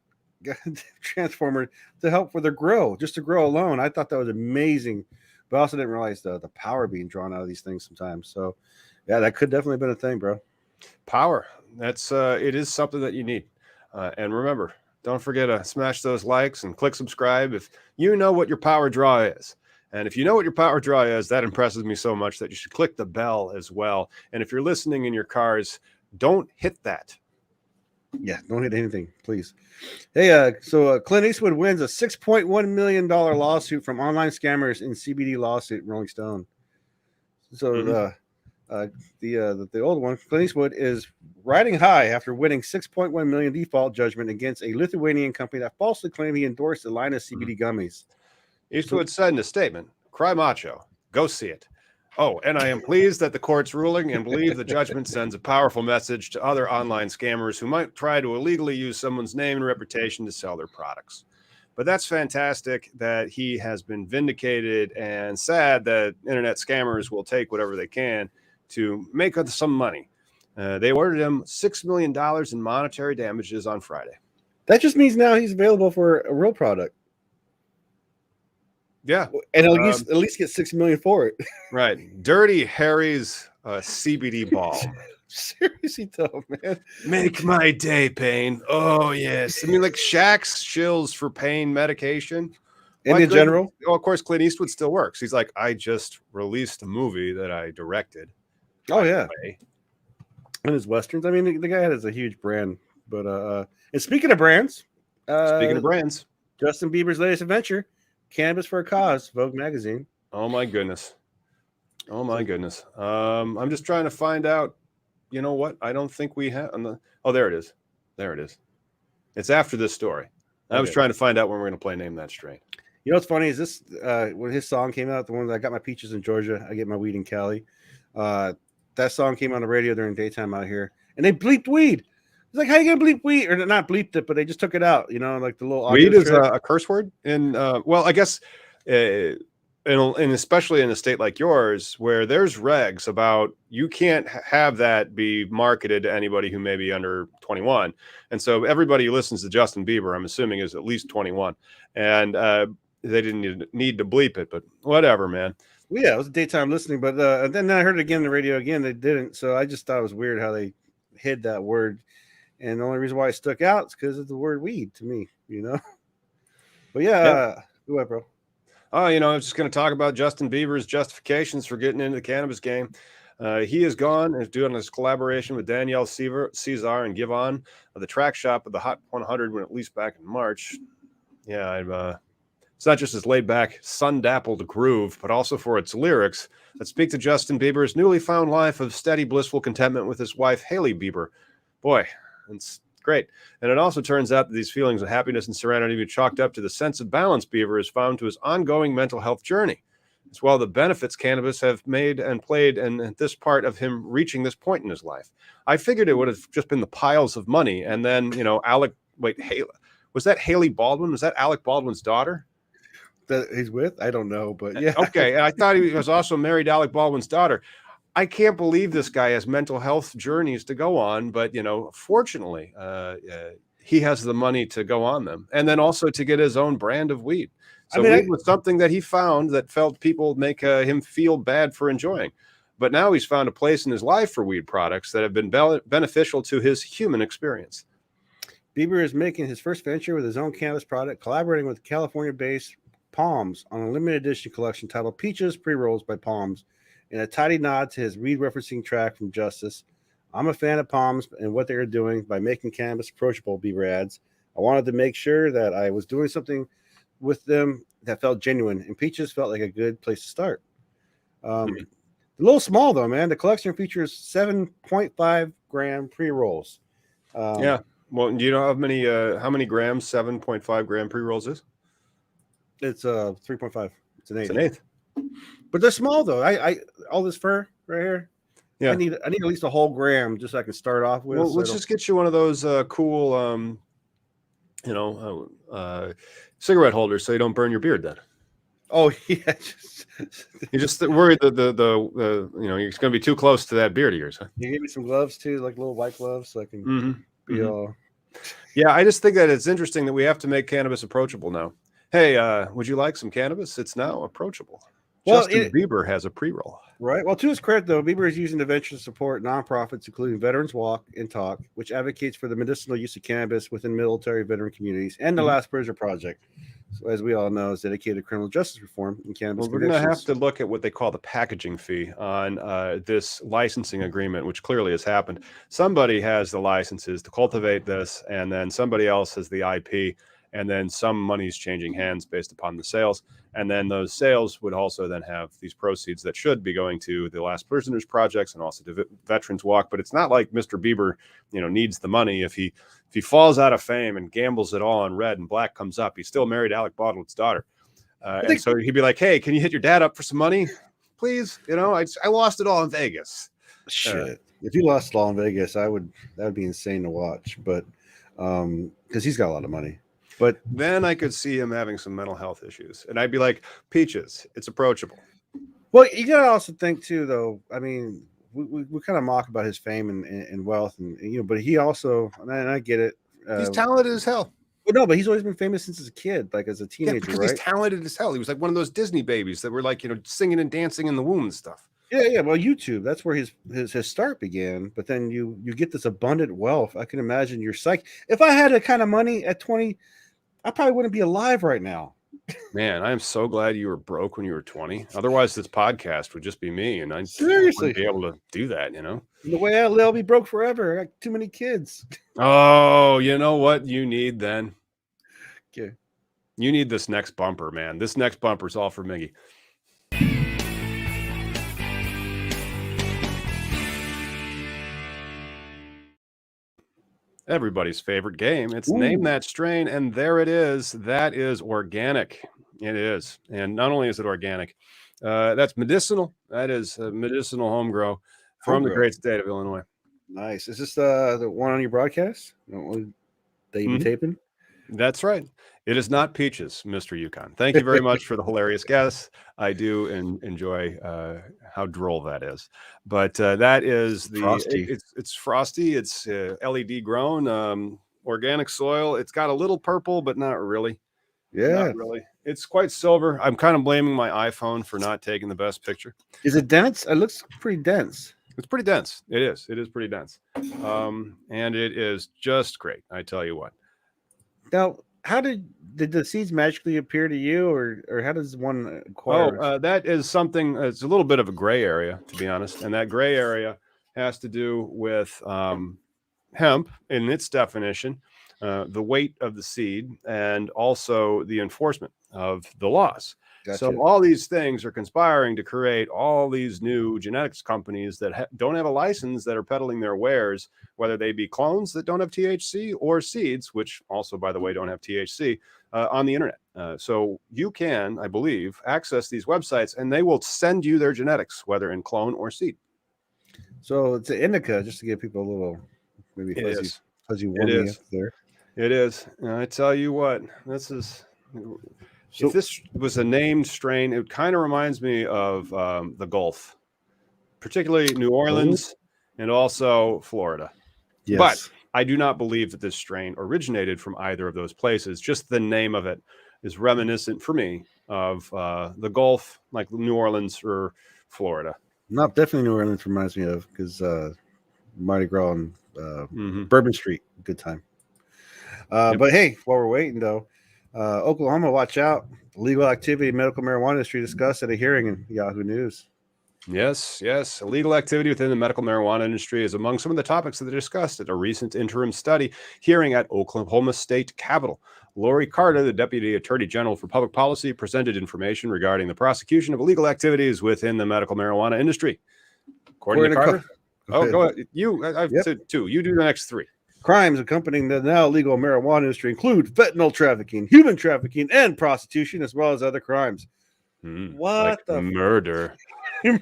transformer to help for their grow, just to grow alone. I thought that was amazing, but I also didn't realize the power being drawn out of these things sometimes. So, yeah, that could definitely have been a thing, bro. Power. That's it is something that you need. And remember, don't forget to smash those likes and click subscribe if you know what your power draw is. And if you know what your power draw is, that impresses me so much that you should click the bell as well. And if you're listening in your cars, don't hit that. Yeah, don't hit anything, please. Hey, so Clint Eastwood wins a $6.1 million lawsuit from online scammers in CBD lawsuit, Rolling Stone. So the old one, Clint Eastwood, is riding high after winning $6.1 million default judgment against a Lithuanian company that falsely claimed he endorsed a line of CBD gummies. Eastwood said in a statement, "Cry macho, go see it. Oh, and I am pleased that the court's ruling and believe the judgment sends a powerful message to other online scammers who might try to illegally use someone's name and reputation to sell their products." But that's fantastic that he has been vindicated, and sad that internet scammers will take whatever they can to make some money. They ordered him $6 million in monetary damages on Friday. That just means now he's available for a real product. Yeah, and at least get $6 million for it. Right, Dirty Harry's CBD balm. Seriously, though, man, make my day, pain. Oh yes, I mean like Shaq's chills for pain medication. And in general, of course, Clint Eastwood still works. He's like, I just released a movie that I directed. Oh yeah, and his westerns. I mean, the guy has a huge brand. But and speaking of brands, Justin Bieber's latest adventure. Cannabis for a Cause, Vogue magazine. Oh my goodness. I'm just trying to find out. You know what? I don't think we have. Oh, there it is. It's after this story. I was trying to find out when we're going to play Name That Strain. You know what's funny is this when his song came out, the one that I got my peaches in Georgia, I get my weed in Cali. That song came on the radio during daytime out here, and they bleeped weed. It's like, how you gonna bleep weed? Or not bleeped it, but they just took it out. You know, like the little weed is a curse word. And well, I guess, and especially in a state like yours, where there's regs about you can't have that be marketed to anybody who may be under 21. And so everybody who listens to Justin Bieber, I'm assuming, is at least 21, and they didn't need to bleep it. But whatever, man. Well, yeah, it was daytime listening, but then I heard it again on the radio again. They didn't, so I just thought it was weird how they hid that word. And the only reason why it stuck out is because of the word weed to me, you know. But yeah. Go ahead, bro. Oh, I was just going to talk about Justin Bieber's justifications for getting into the cannabis game. He is gone and is doing his collaboration with Danielle Caesar and Givon, the track shop of the Hot 100 when at least back in March. Yeah, it's not just his laid-back, sun-dappled groove, but also for its lyrics that speak to Justin Bieber's newly found life of steady, blissful contentment with his wife, Hailey Bieber. Boy, it's great. And it also turns out that these feelings of happiness and serenity be chalked up to the sense of balance Bieber has found to his ongoing mental health journey, as well the benefits cannabis have made and played in this part of him reaching this point in his life. I figured it would have just been the piles of money. And then, Haley, was that Haley Baldwin? Was that Alec Baldwin's daughter? That he's with? I don't know, but yeah. Okay. I thought he was also married to Alec Baldwin's daughter. I can't believe this guy has mental health journeys to go on, but fortunately, he has the money to go on them, and then also to get his own brand of weed. So weed was something that he found that felt people make him feel bad for enjoying, but now he's found a place in his life for weed products that have been beneficial to his human experience. Bieber is making his first venture with his own cannabis product, collaborating with California-based Palms on a limited edition collection titled Peaches Pre-Rolls by Palms, in a tidy nod to his weed referencing track from Justice. I'm a fan of Palms and what they are doing by making cannabis approachable, Bieber adds. I wanted to make sure that I was doing something with them that felt genuine, and Peaches felt like a good place to start. A little small, though, man. The collection features 7.5 gram pre-rolls. Yeah. Well, do you know how many grams 7.5 gram pre-rolls is? It's 3.5. It's an eighth. It's an eighth. But they're small, though. I all this fur right here. Yeah. I need at least a whole gram just so I can start off with. Well, let's just get you one of those cool, cigarette holders so you don't burn your beard then. Oh yeah. You're just worried that you're going to be too close to that beard of yours. Huh? You give me some gloves too, like little white gloves, so I can be all. Yeah, I just think that it's interesting that we have to make cannabis approachable now. Hey, would you like some cannabis? It's now approachable. Well, Justin Bieber has a pre-roll. Right. Well, to his credit, though, Bieber is using the venture to support nonprofits, including Veterans Walk and Talk, which advocates for the medicinal use of cannabis within military veteran communities, and the Last Prisoner Project, so, as we all know, is dedicated to criminal justice reform and cannabis. Well, we're going to have to look at what they call the packaging fee on this licensing agreement, which clearly has happened. Somebody has the licenses to cultivate this, and then somebody else has the IP, and then some money's changing hands based upon the sales. And then those sales would also then have these proceeds that should be going to the Last Prisoners projects and also to Veterans Walk. But it's not like Mr. Bieber, needs the money. If he falls out of fame and gambles it all on red and black comes up, he's still married to Alec Baldwin's daughter. And so he'd be like, hey, can you hit your dad up for some money, please? I lost it all in Vegas. Shit. If you lost it all in Vegas, that would be insane to watch. But because he's got a lot of money. But then I could see him having some mental health issues. And I'd be like, Peaches, it's approachable. Well, you got to also think, too, though. I mean, we kind of mock about his fame and wealth. And but he also, and I get it. He's talented as hell. Well, no, but he's always been famous since as a kid, like as a teenager, because right? He's talented as hell. He was like one of those Disney babies that were like, singing and dancing in the womb and stuff. Yeah. Well, YouTube, that's where his start began. But then you get this abundant wealth. I can imagine your psyche. If I had that kind of money at 20, I probably wouldn't be alive right now. Man, I am so glad you were broke when you were 20. Otherwise, this podcast would just be me, and I seriously wouldn't be able to do that, The way I live, I'll be broke forever. I got too many kids. Oh, you know what you need then? Okay. You need this next bumper, man. This next bumper is all for Miggy. Everybody's favorite game. It's Name That Strain, and there it is. That is organic. It is. And not only is it organic, that's medicinal. That is medicinal home grow from the great state of Illinois. Nice. Is this the one on your broadcast that you've been taping? That's right. It is not peaches, Mr. Yukon. Thank you very much for the hilarious guess. I do enjoy how droll that is. But that is frosty. It's frosty. It's LED grown, organic soil. It's got a little purple, but not really. Yeah, not really. It's quite silver. I'm kind of blaming my iPhone for not taking the best picture. Is it dense? It looks pretty dense. It's pretty dense. It is. It is pretty dense. And it is just great. I tell you what. Now, how did the seeds magically appear to you, or how does one acquire? That is something. It's a little bit of a gray area, to be honest, and that gray area has to do with hemp in its definition, the weight of the seed, and also the enforcement of the laws. Gotcha. So all these things are conspiring to create all these new genetics companies that don't have a license, that are peddling their wares, whether they be clones that don't have THC or seeds, which also, by the way, don't have THC, on the internet. So you can, I believe, access these websites, and they will send you their genetics, whether in clone or seed. So it's an indica, just to give people a little maybe fuzzy warning there. It is. And I tell you what, this is. So, if this was a named strain, it kind of reminds me of the Gulf, particularly New Orleans and also Florida. Yes. But I do not believe that this strain originated from either of those places. Just the name of it is reminiscent for me of the Gulf, like New Orleans or Florida. Not definitely New Orleans reminds me of, because Mardi Gras on Bourbon Street, good time. But hey, while we're waiting though, Oklahoma, watch out. Illegal activity in medical marijuana industry discussed at a hearing in Yahoo News. Yes. Illegal activity within the medical marijuana industry is among some of the topics that they discussed at a recent interim study hearing at Oklahoma State Capitol. Lori Carter, the Deputy Attorney General for Public Policy, presented information regarding the prosecution of illegal activities within the medical marijuana industry. According to Carter, go ahead. I've said two. You do the next three. Crimes accompanying the now legal marijuana industry include fentanyl trafficking, human trafficking, and prostitution, as well as other crimes. What like the murder?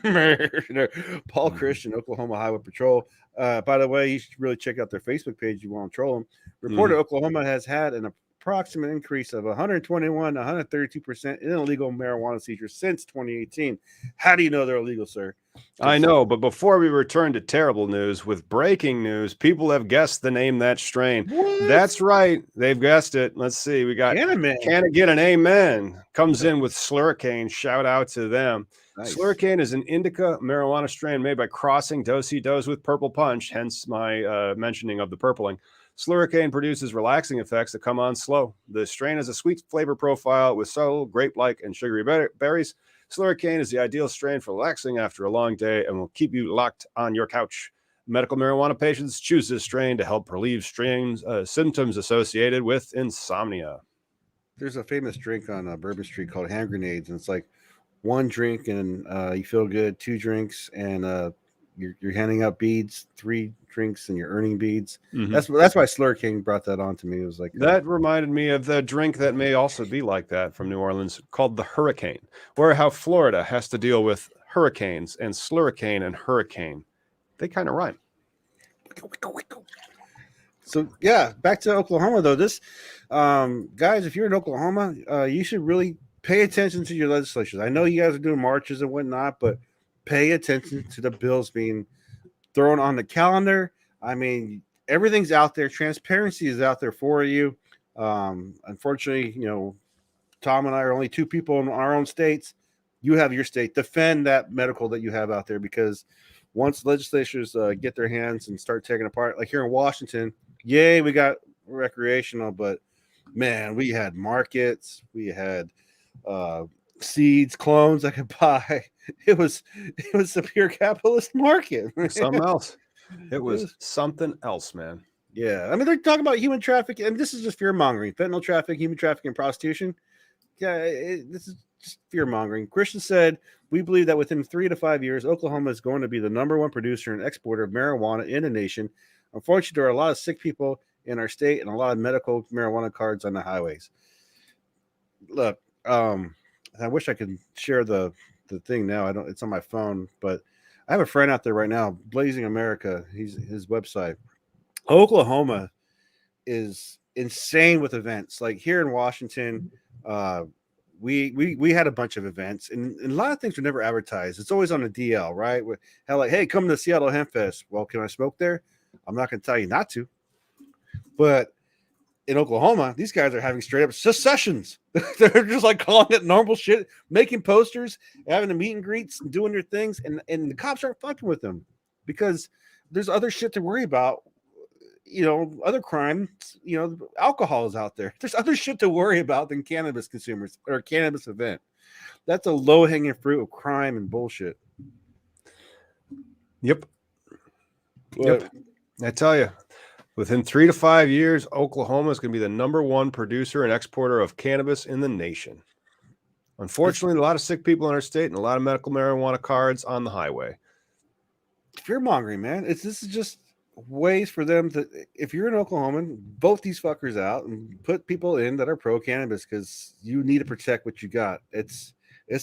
Murder. Paul Christian, Oklahoma Highway Patrol. By the way, you should really check out their Facebook page if you want to troll them. Reported Oklahoma has had an approximate increase of 121 to 132% in illegal marijuana seizures since 2018. How do you know they're illegal, sir? I know, but before we return to terrible news, with breaking news, people have guessed the name that strain. What? That's right. They've guessed it. Let's see. We got Can It Get an Amen? Comes in with Slurricane. Shout out to them. Nice. Slurricane is an indica marijuana strain made by crossing do-si-dos with purple punch, hence my mentioning of the purpling. Slurricane produces relaxing effects that come on slow. The strain has a sweet flavor profile with subtle grape-like and sugary berries. Slurricane is the ideal strain for relaxing after a long day and will keep you locked on your couch. Medical marijuana patients choose this strain to help relieve symptoms associated with insomnia. There's a famous drink on Bourbon Street called hand grenades, and it's like one drink and you feel good, two drinks and you're handing out beads, three drinks and you're earning beads. That's why Slurricane brought that on to me. It was like that reminded me of the drink that may also be like that from New Orleans called the Hurricane, where how Florida has to deal with hurricanes, and Slurricane and hurricane, they kind of rhyme. So yeah, back to Oklahoma though. This guys, if you're in Oklahoma, you should really pay attention to your legislatures. I know you guys are doing marches and whatnot, but pay attention to the bills being thrown on the calendar. I mean, everything's out there. Transparency is out there for you. Unfortunately, Tom and I are only two people in our own states. You have your state. Defend that medical that you have out there, because once legislatures get their hands and start taking apart, like here in Washington, yay, we got recreational, but man, we had markets, we had seeds, clones I could buy. It was a pure capitalist market. Something else. It was something else, man. Yeah, I mean, they're talking about human trafficking, and this is just fear mongering. Fentanyl trafficking, human trafficking, prostitution. Yeah, this is just fear mongering. Christian said, "We believe that within 3 to 5 years, Oklahoma is going to be the #1 producer and exporter of marijuana in the nation. Unfortunately, there are a lot of sick people in our state and a lot of medical marijuana cards on the highways." Look, I wish I could share the thing now. I don't. It's on my phone, but I have a friend out there right now, Blazing America. His website. Oklahoma is insane with events. Like here in Washington, we had a bunch of events, and a lot of things were never advertised. It's always on the DL, right? Hell, like, hey, come to Seattle Hemp Fest. Well, can I smoke there? I'm not going to tell you not to, but in Oklahoma, these guys are having straight up secessions. They're just like calling it normal shit, making posters, having the meet and greets, and doing their things, and the cops aren't fucking with them because there's other shit to worry about. other crime, alcohol is out there. There's other shit to worry about than cannabis consumers or a cannabis event. That's a low hanging fruit of crime and bullshit. Yep. I tell you, within 3 to 5 years, Oklahoma is going to be the #1 producer and exporter of cannabis in the nation. Unfortunately, a lot of sick people in our state and a lot of medical marijuana cards on the highway. Fear mongering, man. This is just ways for them to, if you're in Oklahoma, vote these fuckers out and put people in that are pro cannabis, because you need to protect what you got. It's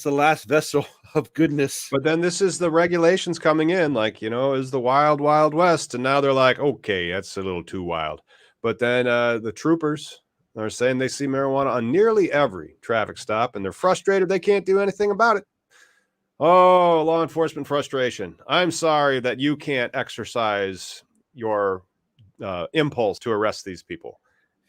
the last vessel of goodness. But then this is the regulations coming in, like, is the wild, wild west. And now they're like, okay, that's a little too wild. But then the troopers are saying they see marijuana on nearly every traffic stop, and they're frustrated they can't do anything about it. Oh, law enforcement frustration. I'm sorry that you can't exercise your impulse to arrest these people.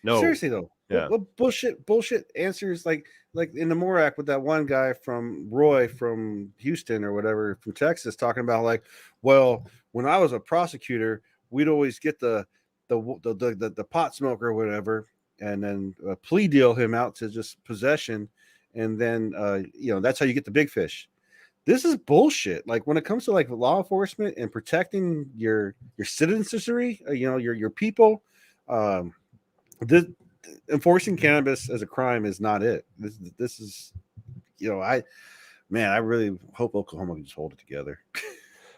No. Seriously, though. Yeah. What bullshit answers, like in the Morac with that one guy from Roy from Houston or whatever, from Texas, talking about like, well, when I was a prosecutor, we'd always get the pot smoker or whatever, and then plea deal him out to just possession, and then that's how you get the big fish. This is bullshit. Like, when it comes to like law enforcement and protecting your citizenry, your people, enforcing cannabis as a crime is not it. This is, I really hope Oklahoma can just hold it together.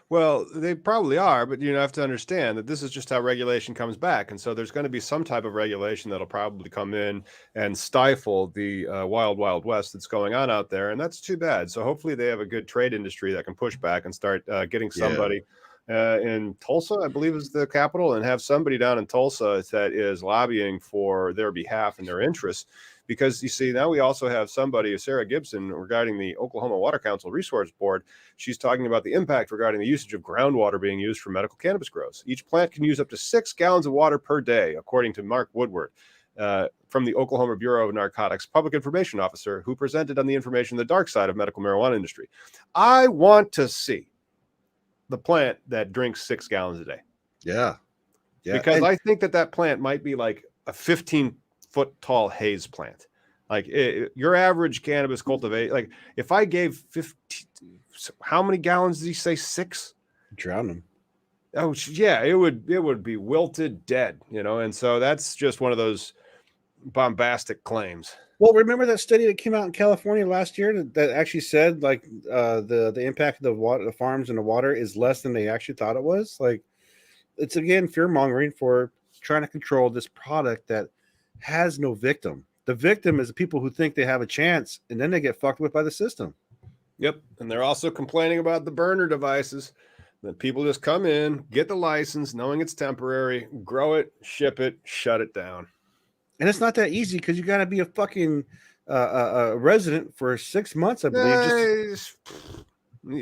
Well, they probably are, but you have to understand that this is just how regulation comes back. And so there's going to be some type of regulation that'll probably come in and stifle the wild, wild west that's going on out there. And that's too bad. So hopefully they have a good trade industry that can push back and start getting somebody in Tulsa, I believe is the capital, and have somebody down in Tulsa that is lobbying for their behalf and their interests. Because you see, now we also have somebody, Sarah Gibson, regarding the Oklahoma Water Council Resource Board. She's talking about the impact regarding the usage of groundwater being used for medical cannabis grows. Each plant can use up to 6 gallons of water per day, according to Mark Woodward from the Oklahoma Bureau of Narcotics Public Information Officer, who presented on the information the dark side of medical marijuana industry. I want to see the plant that drinks 6 gallons a day. Yeah. Because I think that plant might be like a 15-foot tall haze plant. Like your average cannabis cultivate, like if I gave 50, how many gallons did he say? 6? Drown them. Oh yeah, it would be wilted dead, and so that's just one of those bombastic claims. Well, remember that study that came out in California last year that actually said like the impact of the farms and the water is less than they actually thought it was. Like, it's again fear mongering for trying to control this product that has no victim. The victim is the people who think they have a chance, and then they get fucked with by the system. Yep, and they're also complaining about the burner devices. That people just come in, get the license, knowing it's temporary, grow it, ship it, shut it down. And it's not that easy, because you got to be a fucking resident for 6 months, I believe.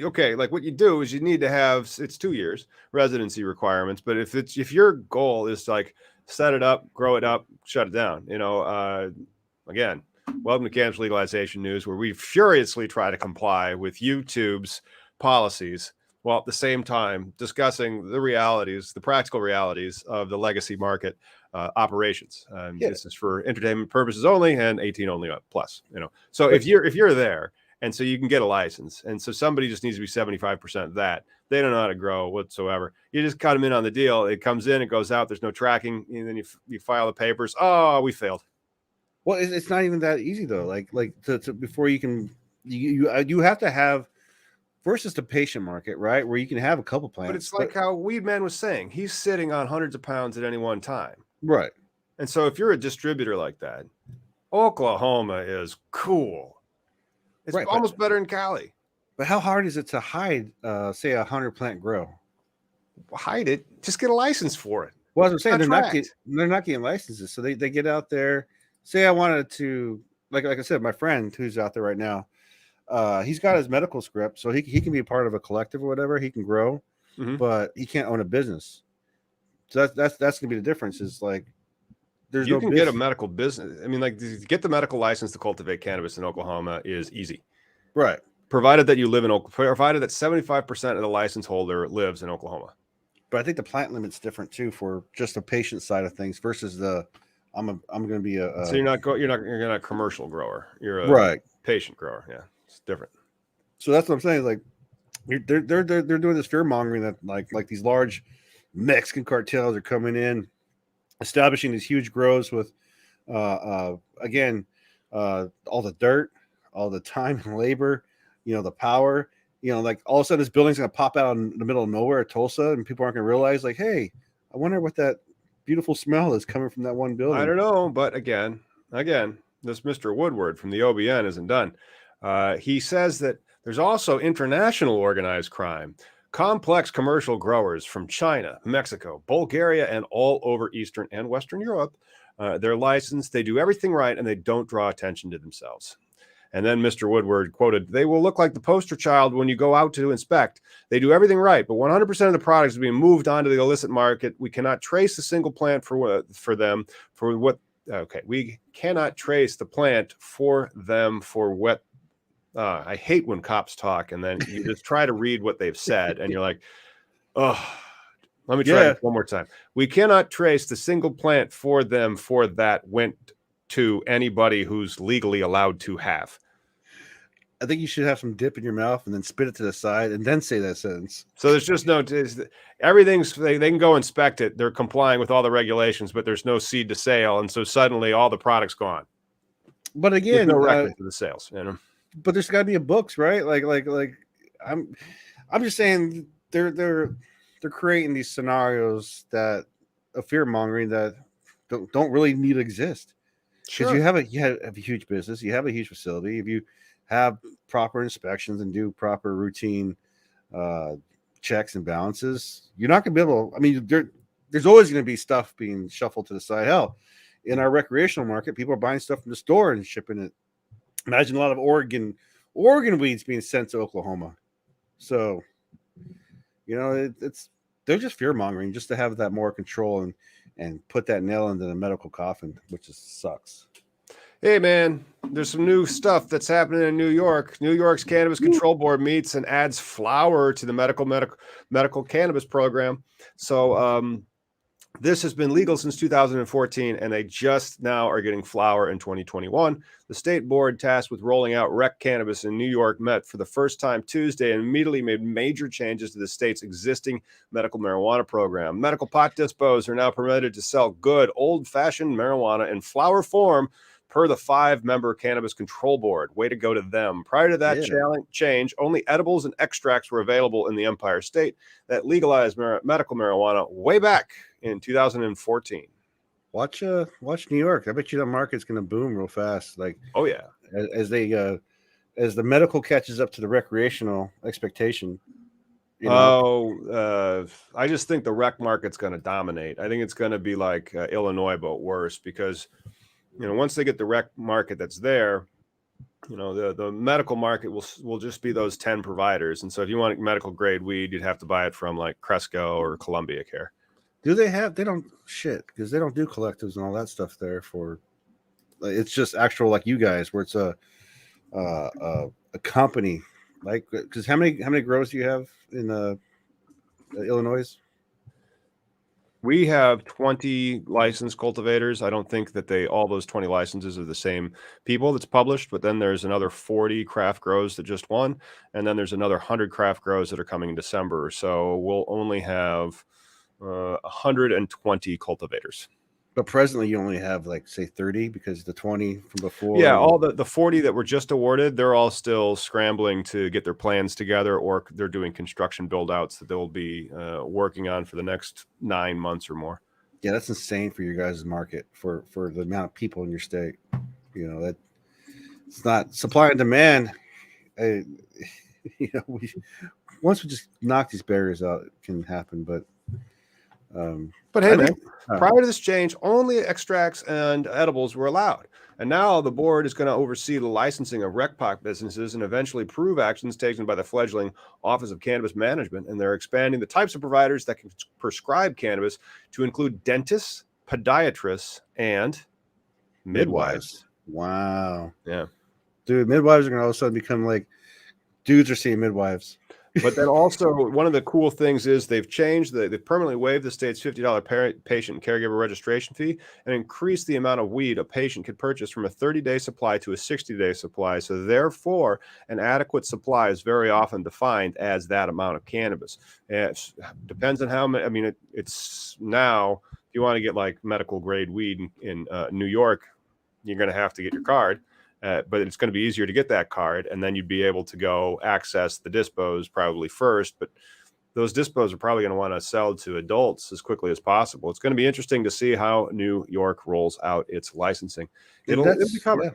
Okay, like what you do is you need to have, it's 2 years residency requirements. But if your goal is to like set it up, grow it up, shut it down, again, welcome to Cannabis Legalization News, where we furiously try to comply with YouTube's policies, while at the same time discussing the practical realities of the legacy market operations. This is for entertainment purposes only, and 18 only plus. So if you're there, and so you can get a license, and so somebody just needs to be 75% of that. They don't know how to grow whatsoever. You just cut them in on the deal. It comes in, it goes out. There's no tracking, and then you file the papers. Oh, we failed. Well, it's not even that easy though. Like to before you can, you have to have. First, it's the patient market, right? Where you can have a couple plants. But it's like how Weedman was saying. He's sitting on hundreds of pounds at any one time. Right. And so if you're a distributor like that, Oklahoma is cool. It's almost better than Cali. But how hard is it to hide, say, 100 plant grow? Hide it. Just get a license for it. Well, as I'm saying, they're not getting licenses. So they get out there. Say I wanted to, like I said, my friend who's out there right now, he's got his medical script, so he can be a part of a collective or whatever. He can grow, but he can't own a business. So that's gonna be the difference. Is like you can get a medical business. I mean, like to get the medical license to cultivate cannabis in Oklahoma is easy, right? Provided that you live in Oklahoma. Provided that 75% of the license holder lives in Oklahoma. but I think the plant limit's different too for just the patient side of things versus the I'm going to be a So you're not a commercial grower. You're a right patient grower. Yeah, it's different. So that's what I'm saying. Like they're doing this fear mongering that like these large Mexican cartels are coming in, establishing these huge grows with again all the dirt, all the time and labor, the power. Like all of a sudden this building's gonna pop out in the middle of nowhere at Tulsa, and people aren't gonna realize, like, hey, I wonder what that beautiful smell is coming from that one building. I don't know, but again, this Mr. Woodward from the OBN isn't done. He says that there's also international organized crime, complex commercial growers from China, Mexico, Bulgaria, and all over Eastern and Western Europe. They're licensed, they do everything right, and they don't draw attention to themselves. And then Mr. Woodward quoted, "They will look like the poster child when you go out to inspect. They do everything right, but 100% of the products are being moved onto the illicit market. We cannot trace a single plant we cannot trace the plant for them for what." I hate when cops talk and then you just try to read what they've said and you're like, oh, let me try it one more time. We cannot trace the single plant for them for that went to anybody who's legally allowed to have. I think you should have some dip in your mouth and then spit it to the side and then say that sentence. So there's just no, everything's, they can go inspect it. They're complying with all the regulations, but there's no seed to sale. And so suddenly all the product's gone. But again, there's no record for the sales, But there's got to be a books, right? Like I'm just saying they're creating these scenarios that of fear mongering that don't really need to exist. Because you have a huge business, you have a huge facility. If you have proper inspections and do proper routine checks and balances, you're not going to be able. I mean, there's always going to be stuff being shuffled to the side. Hell, in our recreational market, people are buying stuff from the store and shipping it. Imagine a lot of Oregon weeds being sent to Oklahoma. So, they're just fear mongering just to have that more control and put that nail into the medical coffin, which just sucks. Hey man, there's some new stuff that's happening in New York. New York's Cannabis Control Board meets and adds flower to the medical cannabis program. So this has been legal since 2014, and they just now are getting flower in 2021. The state board tasked with rolling out rec cannabis in New York met for the first time Tuesday and immediately made major changes to the state's existing medical marijuana program. Medical pot dispos are now permitted to sell good, old-fashioned marijuana in flower form per the 5-member Cannabis Control Board. Way to go to them. Prior to that change, only edibles and extracts were available in the Empire State that legalized medical marijuana way back in 2014. Watch New York. I bet you that market's going to boom real fast. Like, oh yeah, as the medical catches up to the recreational expectation. I just think the rec market's going to dominate. I think it's going to be like Illinois, but worse, because once they get the rec market that's there, the medical market will just be those 10 providers. And so if you want medical grade weed, you'd have to buy it from like Cresco or Columbia Care. They don't because they don't do collectives and all that stuff there for, it's just actual, like you guys, where it's a company, like, because how many grows do you have in Illinois? We have 20 licensed cultivators. I don't think that all those 20 licenses are the same people that's published, but then there's another 40 craft grows that just won. And then there's another 100 craft grows that are coming in December. So we'll only have 120 cultivators. But presently you only have like, say, 30 because the 20 from before. Yeah, all the 40 that were just awarded, they're all still scrambling to get their plans together, or they're doing construction build outs that they'll be working on for the next 9 months or more. Yeah, that's insane for your guys' market for the amount of people in your state. That it's not supply and demand. Once we just knock these barriers out, it can happen. But hey, man, prior to this change, only extracts and edibles were allowed. And now the board is going to oversee the licensing of rec pot businesses and eventually prove actions taken by the fledgling Office of Cannabis Management. And they're expanding the types of providers that can prescribe cannabis to include dentists, podiatrists, and midwives. Wow. Yeah. Dude, midwives are going to all of a sudden become like dudes are seeing midwives. But then also one of the cool things is they've permanently waived the state's $50 patient caregiver registration fee and increased the amount of weed a patient could purchase from a 30-day supply to a 60-day supply. So therefore, an adequate supply is very often defined as that amount of cannabis. It depends on how many. I mean, it's now, if you want to get like medical grade weed in New York, you're going to have to get your card. But it's going to be easier to get that card, and then you'd be able to go access the dispos probably first. But those dispos are probably going to want to sell to adults as quickly as possible. It's going to be interesting to see how New York rolls out its licensing. It'll be coming.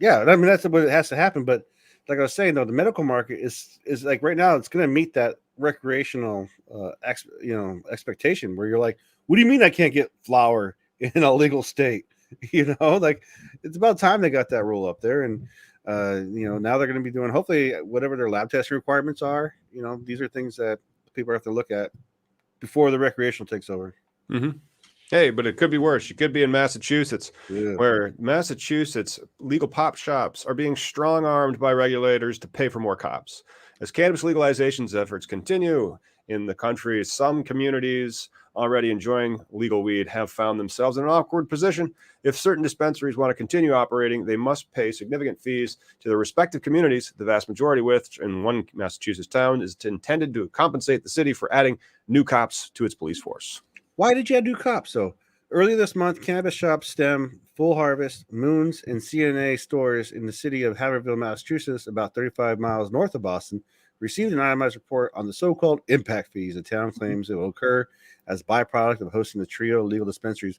Yeah, I mean, that's what it has to happen. But like I was saying, though, the medical market is like right now, it's going to meet that recreational, expectation where you're like, what do you mean I can't get flower in a legal state? Like it's about time they got that rule up there. And, now they're going to be doing, hopefully, whatever their lab testing requirements are. These are things that people have to look at before the recreational takes over. Mm-hmm. Hey, but it could be worse. You could be in Massachusetts, where Massachusetts legal pop shops are being strong-armed by regulators to pay for more cops. As cannabis legalization's efforts continue in the country, some communities already enjoying legal weed have found themselves in an awkward position. If certain dispensaries want to continue operating, they must pay significant fees to their respective communities, the vast majority of which in one Massachusetts town is intended to compensate the city for adding new cops to its police force. Why did you add new cops? So earlier this month, cannabis shops STEM, Full Harvest, Moons, and CNA stores in the city of Haverhill, Massachusetts, about 35 miles north of Boston, received an itemized report on the so-called impact fees the town claims it will occur as a byproduct of hosting the trio of legal dispensaries.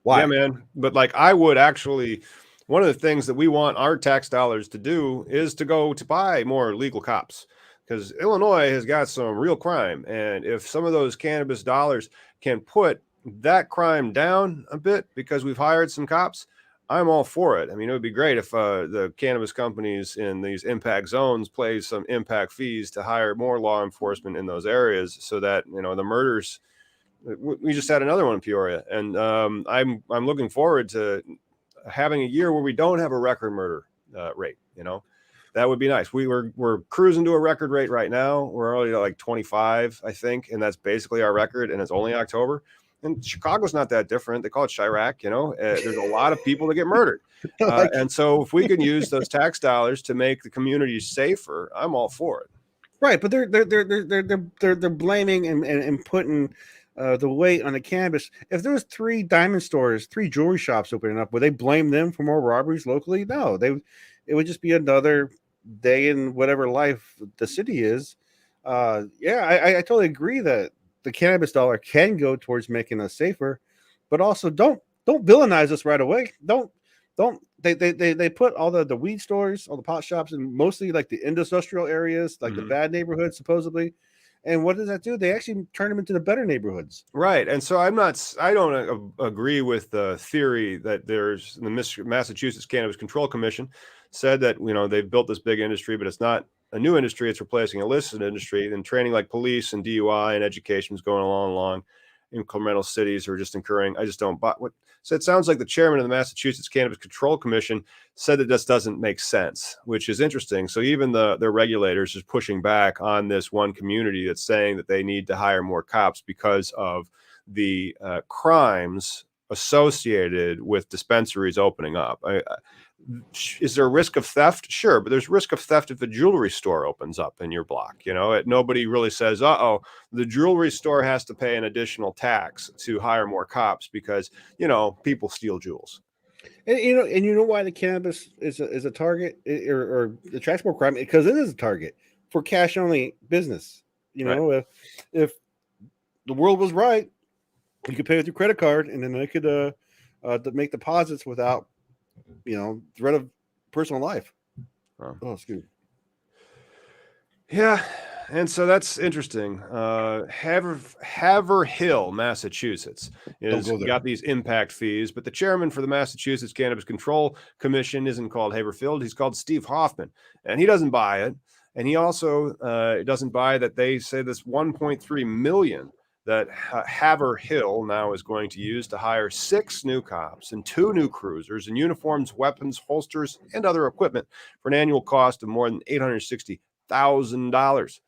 Why? Yeah, man. But like I would actually, one of the things that we want our tax dollars to do is to go to buy more legal cops, because Illinois has got some real crime. And if some of those cannabis dollars can put that crime down a bit because we've hired some cops, I'm all for it. I mean, it would be great if the cannabis companies in these impact zones play some impact fees to hire more law enforcement in those areas so that, the murders. We just had another one in Peoria, and I'm looking forward to having a year where we don't have a record murder rate. That would be nice. We're cruising to a record rate right now. We're already at like 25, I think, and that's basically our record, and it's only October. And Chicago's not that different. They call it Chirac, there's a lot of people that get murdered. And so if we can use those tax dollars to make the communities safer, I'm all for it. Right. But they're blaming and putting the weight on the cannabis. If there was 3 diamond stores, 3 jewelry shops opening up, would they blame them for more robberies locally? No, it would just be another day in whatever life the city is. I totally agree that the cannabis dollar can go towards making us safer, but also don't villainize us right away. They put all the weed stores, all the pot shops, and mostly like the industrial areas, like the bad neighborhoods, supposedly. And what does that do? They actually turn them into the better neighborhoods. Right. And so I don't agree with the theory that there's the Massachusetts Cannabis Control Commission said that, they've built this big industry, but it's not a new industry. It's replacing a illicit industry, and training like police and DUI and education is going along. Incremental cities are just incurring. I just don't buy what. So it sounds like the chairman of the Massachusetts Cannabis Control Commission said that this doesn't make sense, which is interesting. So even their regulators is pushing back on this one community that's saying that they need to hire more cops because of the crimes associated with dispensaries opening up. Is there a risk of theft? Sure, but there's risk of theft if a jewelry store opens up in your block. Nobody really says, the jewelry store has to pay an additional tax to hire more cops because, people steal jewels. And why the cannabis is a target or attracts more crime? Because it is a target for cash only business. Right. If the world was right, you could pay with your credit card, and then they could make deposits without threat of personal life. Oh, excuse me. Yeah, and so that's interesting. Haverhill, Massachusetts, got these impact fees, but the chairman for the Massachusetts Cannabis Control Commission isn't called Haverfield. He's called Steve Hoffman, and he doesn't buy it. And he also doesn't buy that they say this $1.3 million that Haverhill now is going to use to hire 6 new cops and 2 new cruisers and uniforms, weapons, holsters, and other equipment for an annual cost of more than $860,000.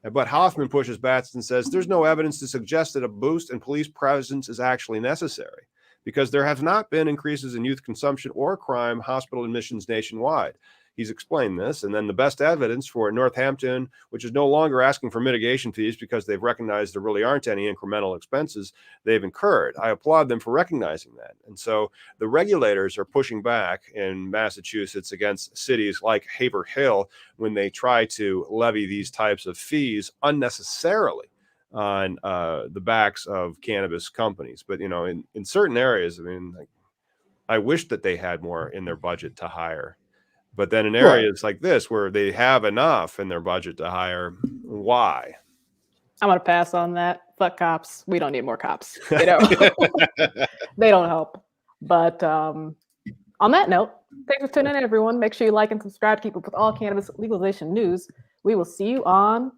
But Hoffman pushes back and says there's no evidence to suggest that a boost in police presence is actually necessary because there have not been increases in youth consumption or crime hospital admissions nationwide. He's explained this. And then the best evidence for Northampton, which is no longer asking for mitigation fees because they've recognized there really aren't any incremental expenses they've incurred. I applaud them for recognizing that. And so the regulators are pushing back in Massachusetts against cities like Haverhill when they try to levy these types of fees unnecessarily on the backs of cannabis companies. But, you know, in certain areas, I mean, like, I wish that they had more in their budget to hire. But then in areas like this where they have enough in their budget to hire, why? I'm going to pass on that. Fuck cops. We don't need more cops. You know, they don't help. But on that note, thanks for tuning in, everyone. Make sure you like and subscribe to keep up with all cannabis legalization news. We will see you on,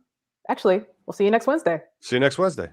actually, we'll see you next Wednesday. See you next Wednesday.